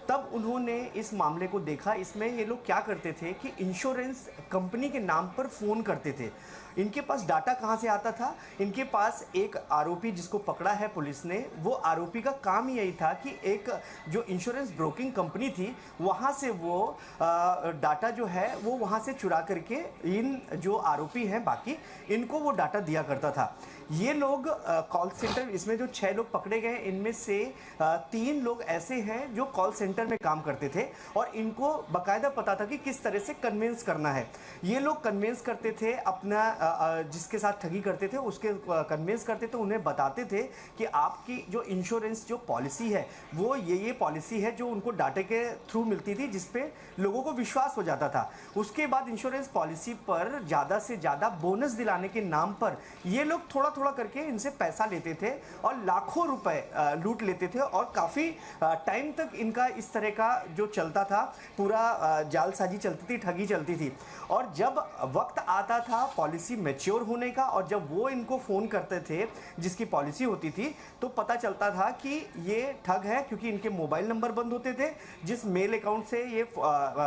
तब उन्होंने इस मामले को देखा। इसमें ये लोग क्या करते थे कि इंश्योरेंस कंपनी के नाम पर फ़ोन करते थे। इनके पास डाटा कहाँ से आता था? इनके पास एक आरोपी जिसको पकड़ा है पुलिस ने, वो आरोपी का काम यही था कि एक जो इंश्योरेंस ब्रोकिंग कंपनी थी वहाँ से वो डाटा जो है वो वहाँ से चुरा करके इन जो आरोपी हैं बाकी, इनको वो डाटा दिया करता था। ये लोग कॉल सेंटर, इसमें जो 6 लोग पकड़े गए इनमें से 3 लोग ऐसे हैं जो कॉल सेंटर में काम करते थे और इनको बाकायदा पता था कि किस तरह से कन्विंस करना है। ये लोग कन्विंस करते थे अपना जिसके साथ ठगी करते थे उसके कन्विंस करते थे, उन्हें बताते थे कि आपकी जो इंश्योरेंस जो पॉलिसी है वो ये पॉलिसी है, जो उनको डाटे के थ्रू मिलती थी, जिस पे लोगों को विश्वास हो जाता था। उसके बाद इंश्योरेंस पॉलिसी पर ज़्यादा से ज़्यादा बोनस दिलाने के नाम पर ये लोग थोड़ा थोड़ा करके इनसे पैसा लेते थे और लाखों रुपए लूट लेते थे और काफ़ी टाइम तक इनका इस तरह का जो चलता था, पूरा जालसाजी चलती थी, ठगी चलती थी। और जब वक्त आता था पॉलिसी मैच्योर होने का और जब वो इनको फ़ोन करते थे जिसकी पॉलिसी होती थी, तो पता चलता था कि ये ठग है, क्योंकि इनके मोबाइल नंबर बंद होते थे। जिस मेल अकाउंट से ये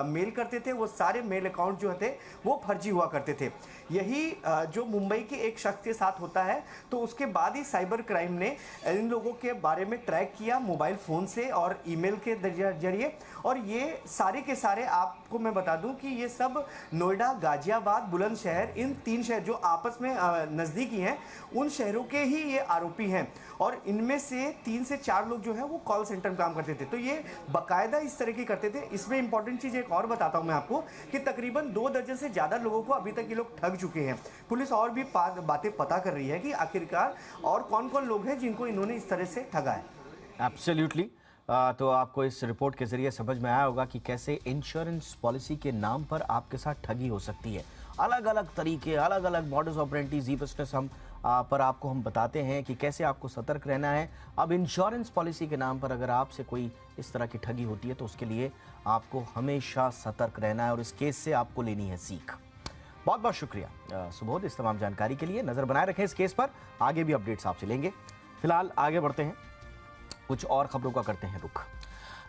मेल करते थे वो सारे मेल अकाउंट जो थे वो फर्जी हुआ करते थे। यही जो मुंबई के एक शख्स के साथ होता है। तो उसके बाद ही साइबर क्राइम ने इन लोगों के बारे में ट्रैक किया मोबाइल फ़ोन से और ईमेल के जरिए, और ये सारे के सारे आपको मैं बता दूं कि ये सब नोएडा, गाजियाबाद, बुलंदशहर, इन 3 शहर जो आपस में नज़दीकी हैं, उन शहरों के ही ये आरोपी हैं। और इनमें से 3 से 4 लोग जो है वो कॉल सेंटर में काम करते थे। तो ये बाकायदा इस तरह की करते थे। इसमें इंपॉर्टेंट चीज़ एक और बताता हूँ मैं आपको कि तकरीबन 2 दर्जन से ज़्यादा लोगों को अभी तक ये लोग ठग चुके हैं। पुलिस और भी बातें पता कर रही है कि आखिरकार और कौन कौन लोग हैं जिनको इन्होंने इस तरह से ठगा है। एब्सोल्युटली। तो आपको इस रिपोर्ट के जरिए समझ में आया होगा कि कैसे इंश्योरेंस पॉलिसी के नाम पर आपके साथ ठगी हो सकती है। अलग अलग तरीके, अलग अलग मॉडस ऑपरेंडी, जी बिजनेस पर आपको हम बताते हैं कि कैसे आपको सतर्क रहना है। अब इंश्योरेंस पॉलिसी के नाम पर अगर आपसे कोई इस तरह की ठगी होती है तो उसके लिए आपको हमेशा सतर्क रहना है और इस केस से आपको लेनी है सीख। बहुत बहुत शुक्रिया सुबोध इस तमाम जानकारी के लिए। नज़र बनाए रखें इस केस पर, आगे भी अपडेट्स आपसे लेंगे। फिलहाल आगे बढ़ते हैं, कुछ और खबरों का करते हैं रुख।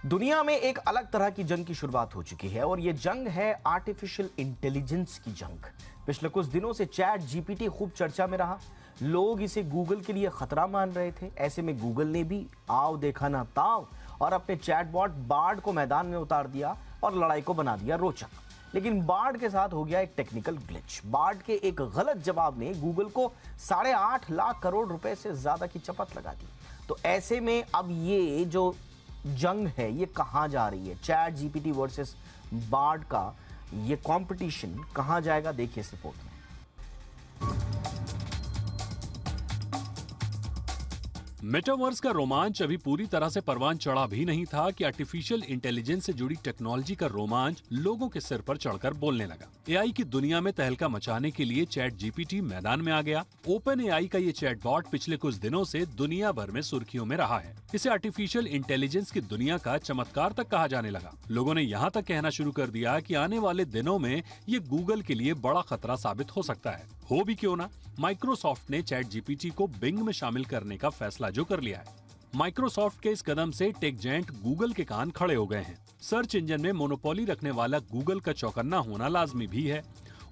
दुनिया में एक अलग तरह की जंग की शुरुआत हो चुकी है और ये जंग है आर्टिफिशियल इंटेलिजेंस की जंग। पिछले कुछ दिनों से चैट जीपीटी खूब चर्चा में रहा। लोग इसे गूगल के लिए खतरा मान रहे थे। ऐसे में गूगल ने भी आओ देखा ना ताव और अपने चैटबॉट बार्ड को मैदान में उतार दिया और लड़ाई को बना दिया रोचक। लेकिन बार्ड के साथ हो गया एक टेक्निकल ग्लिच। बार्ड के एक गलत जवाब ने गूगल को 8.5 लाख करोड़ रुपए से ज्यादा की चपत लगा दी। तो ऐसे में अब ये जो जंग है ये कहां जा रही है? चैट जीपीटी वर्सेस बार्ड का ये कंपटीशन कहां जाएगा, देखिए इस रिपोर्ट में। मेटावर्स का रोमांच अभी पूरी तरह से परवान चढ़ा भी नहीं था कि आर्टिफिशियल इंटेलिजेंस से जुड़ी टेक्नोलॉजी का रोमांच लोगों के सिर पर चढ़कर बोलने लगा। एआई की दुनिया में तहलका मचाने के लिए चैट जीपीटी मैदान में आ गया। ओपन एआई का ये चैटबॉट पिछले कुछ दिनों से दुनिया भर में सुर्खियों में रहा है। इसे आर्टिफिशियल इंटेलिजेंस की दुनिया का चमत्कार तक कहा जाने लगा। लोगों ने यहाँ तक कहना शुरू कर दिया कि आने वाले दिनों में ये गूगल के लिए बड़ा खतरा साबित हो सकता है। हो भी क्यों ना, माइक्रोसॉफ्ट ने चैट जीपीटी को बिंग में शामिल करने का फैसला जो कर लिया है। माइक्रोसॉफ्ट के इस कदम से टेक जायंट गूगल के कान खड़े हो गए हैं। सर्च इंजन में मोनोपोली रखने वाला गूगल का चौकन्ना होना लाजमी भी है।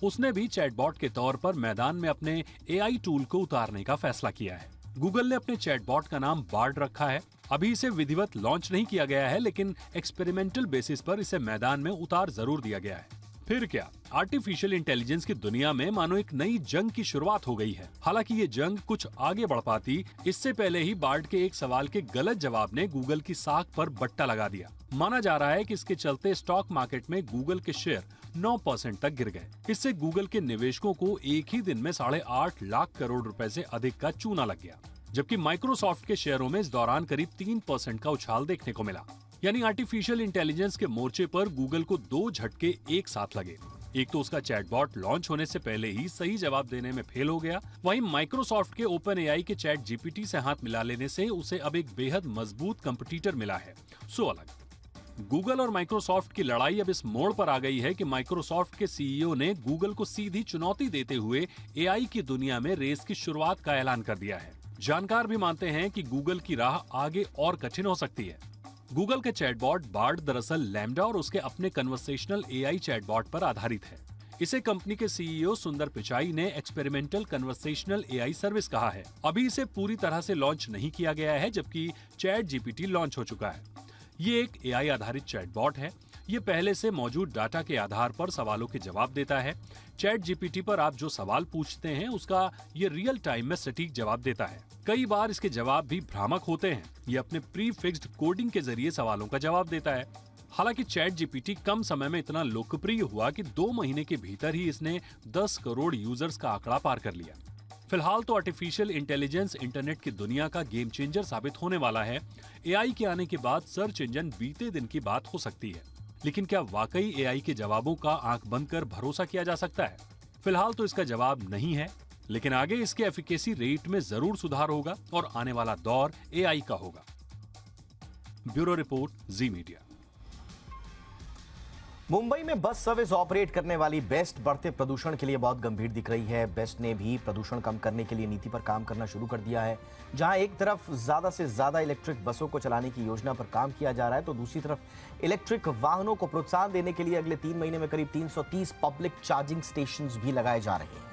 उसने भी चैटबॉट के तौर पर मैदान में अपने एआई टूल को उतारने का फैसला किया है। गूगल ने अपने चैटबॉट का नाम बार्ड रखा है। अभी इसे विधिवत लॉन्च नहीं किया गया है, लेकिन एक्सपेरिमेंटल बेसिस पर इसे मैदान में उतार जरूर दिया गया है। फिर क्या, आर्टिफिशियल इंटेलिजेंस की दुनिया में मानो एक नई जंग की शुरुआत हो गई है। हालांकि ये जंग कुछ आगे बढ़ पाती, इससे पहले ही बार्ड के एक सवाल के गलत जवाब ने गूगल की साख पर बट्टा लगा दिया। माना जा रहा है कि इसके चलते स्टॉक मार्केट में गूगल के शेयर 9% तक गिर गए। इससे गूगल के निवेशकों को एक ही दिन में 8.5 लाख करोड़ रुपए से अधिक का चूना लग गया, जबकि माइक्रोसॉफ्ट के शेयरों में इस दौरान करीब 3% का उछाल देखने को मिला। यानी आर्टिफिशियल इंटेलिजेंस के मोर्चे पर गूगल को 2 झटके एक साथ लगे। एक तो उसका चैटबॉट लॉन्च होने से पहले ही सही जवाब देने में फेल हो गया, वहीं माइक्रोसॉफ्ट के ओपन एआई के चैट जीपीटी से हाथ मिला लेने से उसे अब एक बेहद मजबूत कंपटीटर मिला है। सो अलग गूगल और माइक्रोसॉफ्ट की लड़ाई अब इस मोड़ पर आ गई है कि माइक्रोसॉफ्ट के सीईओ ने गूगल को सीधी चुनौती देते हुए एआई की दुनिया में रेस की शुरुआत का ऐलान कर दिया है। जानकार भी मानते हैं कि गूगल की राह आगे और कठिन हो सकती है। गूगल के चैटबॉट बार्ड दरअसल लैम्डा और उसके अपने कन्वर्सेशनल एआई चैटबॉट पर आधारित है। इसे कंपनी के सीईओ सुंदर पिचाई ने एक्सपेरिमेंटल कन्वर्सेशनल एआई सर्विस कहा है। अभी इसे पूरी तरह से लॉन्च नहीं किया गया है, जबकि चैट जीपीटी लॉन्च हो चुका है। ये एक एआई आधारित चैटबॉट है। ये पहले से मौजूद डाटा के आधार पर सवालों के जवाब देता है। चैट जीपीटी पर आप जो सवाल पूछते हैं उसका ये रियल टाइम में सटीक जवाब देता है। कई बार इसके जवाब भी भ्रामक होते हैं। ये अपने प्री फिक्स्ड कोडिंग के जरिए सवालों का जवाब देता है। हालांकि चैट जीपीटी कम समय में इतना लोकप्रिय हुआ कि 2 महीने के भीतर ही इसने 10 करोड़ यूजर्स का आंकड़ा पार कर लिया। फिलहाल तो आर्टिफिशियल इंटेलिजेंस इंटरनेट की दुनिया का गेम चेंजर साबित होने वाला है। एआई के आने के बाद सर्च इंजन बीते दिन की बात हो सकती है, लेकिन क्या वाकई एआई के जवाबों का आंख बंद कर भरोसा किया जा सकता है? फिलहाल तो इसका जवाब नहीं है, लेकिन आगे इसके एफिकेसी रेट में जरूर सुधार होगा और आने वाला दौर एआई का होगा। ब्यूरो रिपोर्ट, जी मीडिया। मुंबई में बस सर्विस ऑपरेट करने वाली बेस्ट बढ़ते प्रदूषण के लिए बहुत गंभीर दिख रही है। बेस्ट ने भी प्रदूषण कम करने के लिए नीति पर काम करना शुरू कर दिया है। जहां एक तरफ ज्यादा से ज्यादा इलेक्ट्रिक बसों को चलाने की योजना पर काम किया जा रहा है, तो दूसरी तरफ इलेक्ट्रिक वाहनों को प्रोत्साहन देने के लिए अगले 3 महीने में करीब 330 पब्लिक चार्जिंग स्टेशंस भी लगाए जा रहे हैं।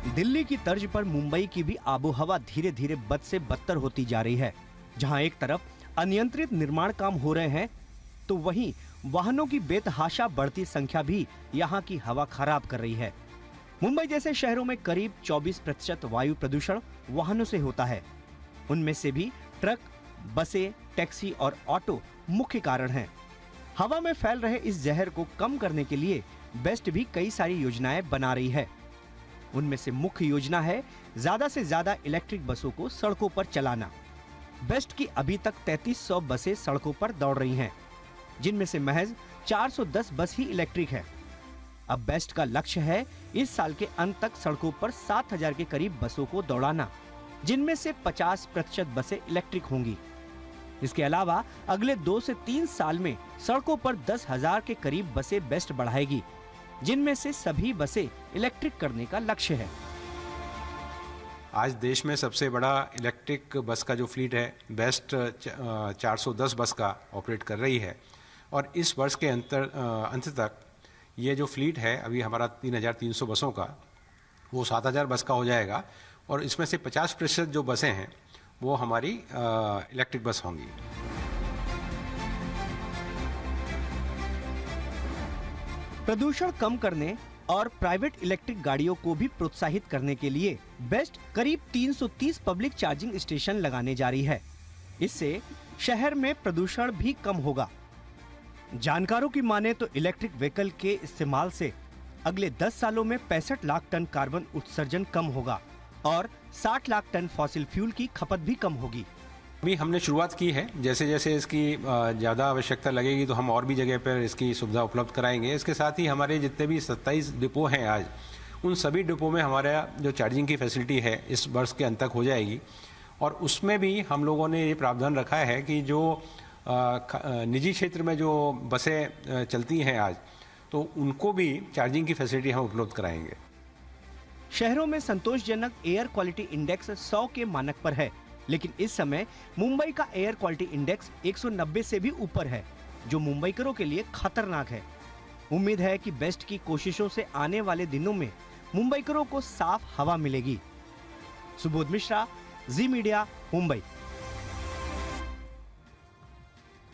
दिल्ली की तर्ज पर मुंबई की भी आबोहवा धीरे धीरे बद से बदतर होती जा रही है। जहां एक तरफ अनियंत्रित निर्माण काम हो रहे हैं, तो वहीं वाहनों की बेतहाशा बढ़ती संख्या भी यहां की हवा खराब कर रही है। मुंबई जैसे शहरों में करीब 24% वायु प्रदूषण वाहनों से होता है। उनमें से भी ट्रक, बसें, टैक्सी और ऑटो मुख्य कारण हैं। हवा में फैल रहे इस जहर को कम करने के लिए बेस्ट भी कई सारी योजनाएं बना रही है। उनमें से मुख्य योजना है ज्यादा से ज्यादा इलेक्ट्रिक बसों को सड़कों पर चलाना। बेस्ट की अभी तक 3300 बसें सड़कों पर दौड़ रही हैं, जिनमें से महज 410 बस ही इलेक्ट्रिक है। अब बेस्ट का लक्ष्य है इस साल के अंत तक सड़कों पर 7000 के करीब बसों को दौड़ाना, जिनमें से 50% बसें इलेक्ट्रिक होंगी। इसके अलावा अगले 2 से 3 साल में सड़कों पर 10,000 के करीब बसें बेस्ट बढ़ाएगी, जिनमें से सभी बसें इलेक्ट्रिक करने का लक्ष्य है। आज देश में सबसे बड़ा इलेक्ट्रिक बस का जो फ्लीट है, बेस्ट 410 बस का ऑपरेट कर रही है। और इस वर्ष के अंत तक ये जो फ्लीट है अभी हमारा 3300 बसों का, वो 7000 बस का हो जाएगा। और इसमें से 50% जो बसें हैं वो हमारी इलेक्ट्रिक बस होंगी। प्रदूषण कम करने और प्राइवेट इलेक्ट्रिक गाड़ियों को भी प्रोत्साहित करने के लिए बेस्ट करीब 330 पब्लिक चार्जिंग स्टेशन लगाने जा रही है। इससे शहर में प्रदूषण भी कम होगा। जानकारों की माने तो इलेक्ट्रिक व्हीकल के इस्तेमाल से अगले 10 सालों में 65 लाख टन कार्बन उत्सर्जन कम होगा और 60 लाख टन फॉसिल फ्यूल की खपत भी कम होगी। अभी हमने शुरुआत की है, जैसे जैसे इसकी ज़्यादा आवश्यकता लगेगी तो हम और भी जगह पर इसकी सुविधा उपलब्ध कराएंगे। इसके साथ ही हमारे जितने भी 27 डिपो हैं आज, उन सभी डिपो में हमारा जो चार्जिंग की फैसिलिटी है इस वर्ष के अंत तक हो जाएगी। और उसमें भी हम लोगों ने ये प्रावधान रखा है कि जो निजी क्षेत्र में जो बसें चलती हैं आज, तो उनको भी चार्जिंग की फैसिलिटी हम उपलब्ध कराएंगे। शहरों में संतोषजनक एयर क्वालिटी इंडेक्स 100 के मानक पर है, लेकिन इस समय मुंबई का एयर क्वालिटी इंडेक्स 190 से भी ऊपर है, जो मुंबईकरों के लिए खतरनाक है। उम्मीद है कि बेस्ट की कोशिशों से आने वाले दिनों में मुंबईकरों को साफ हवा मिलेगी। सुबोध मिश्रा, जी मीडिया, मुंबई।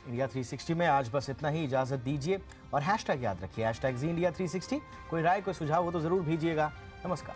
इंडिया 360 में आज बस इतना ही। इजाजत दीजिए और हैशटैग याद रखिए, #ZIndia360। कोई राय, कोई सुझाव हो तो जरूर भेजिएगा। नमस्कार।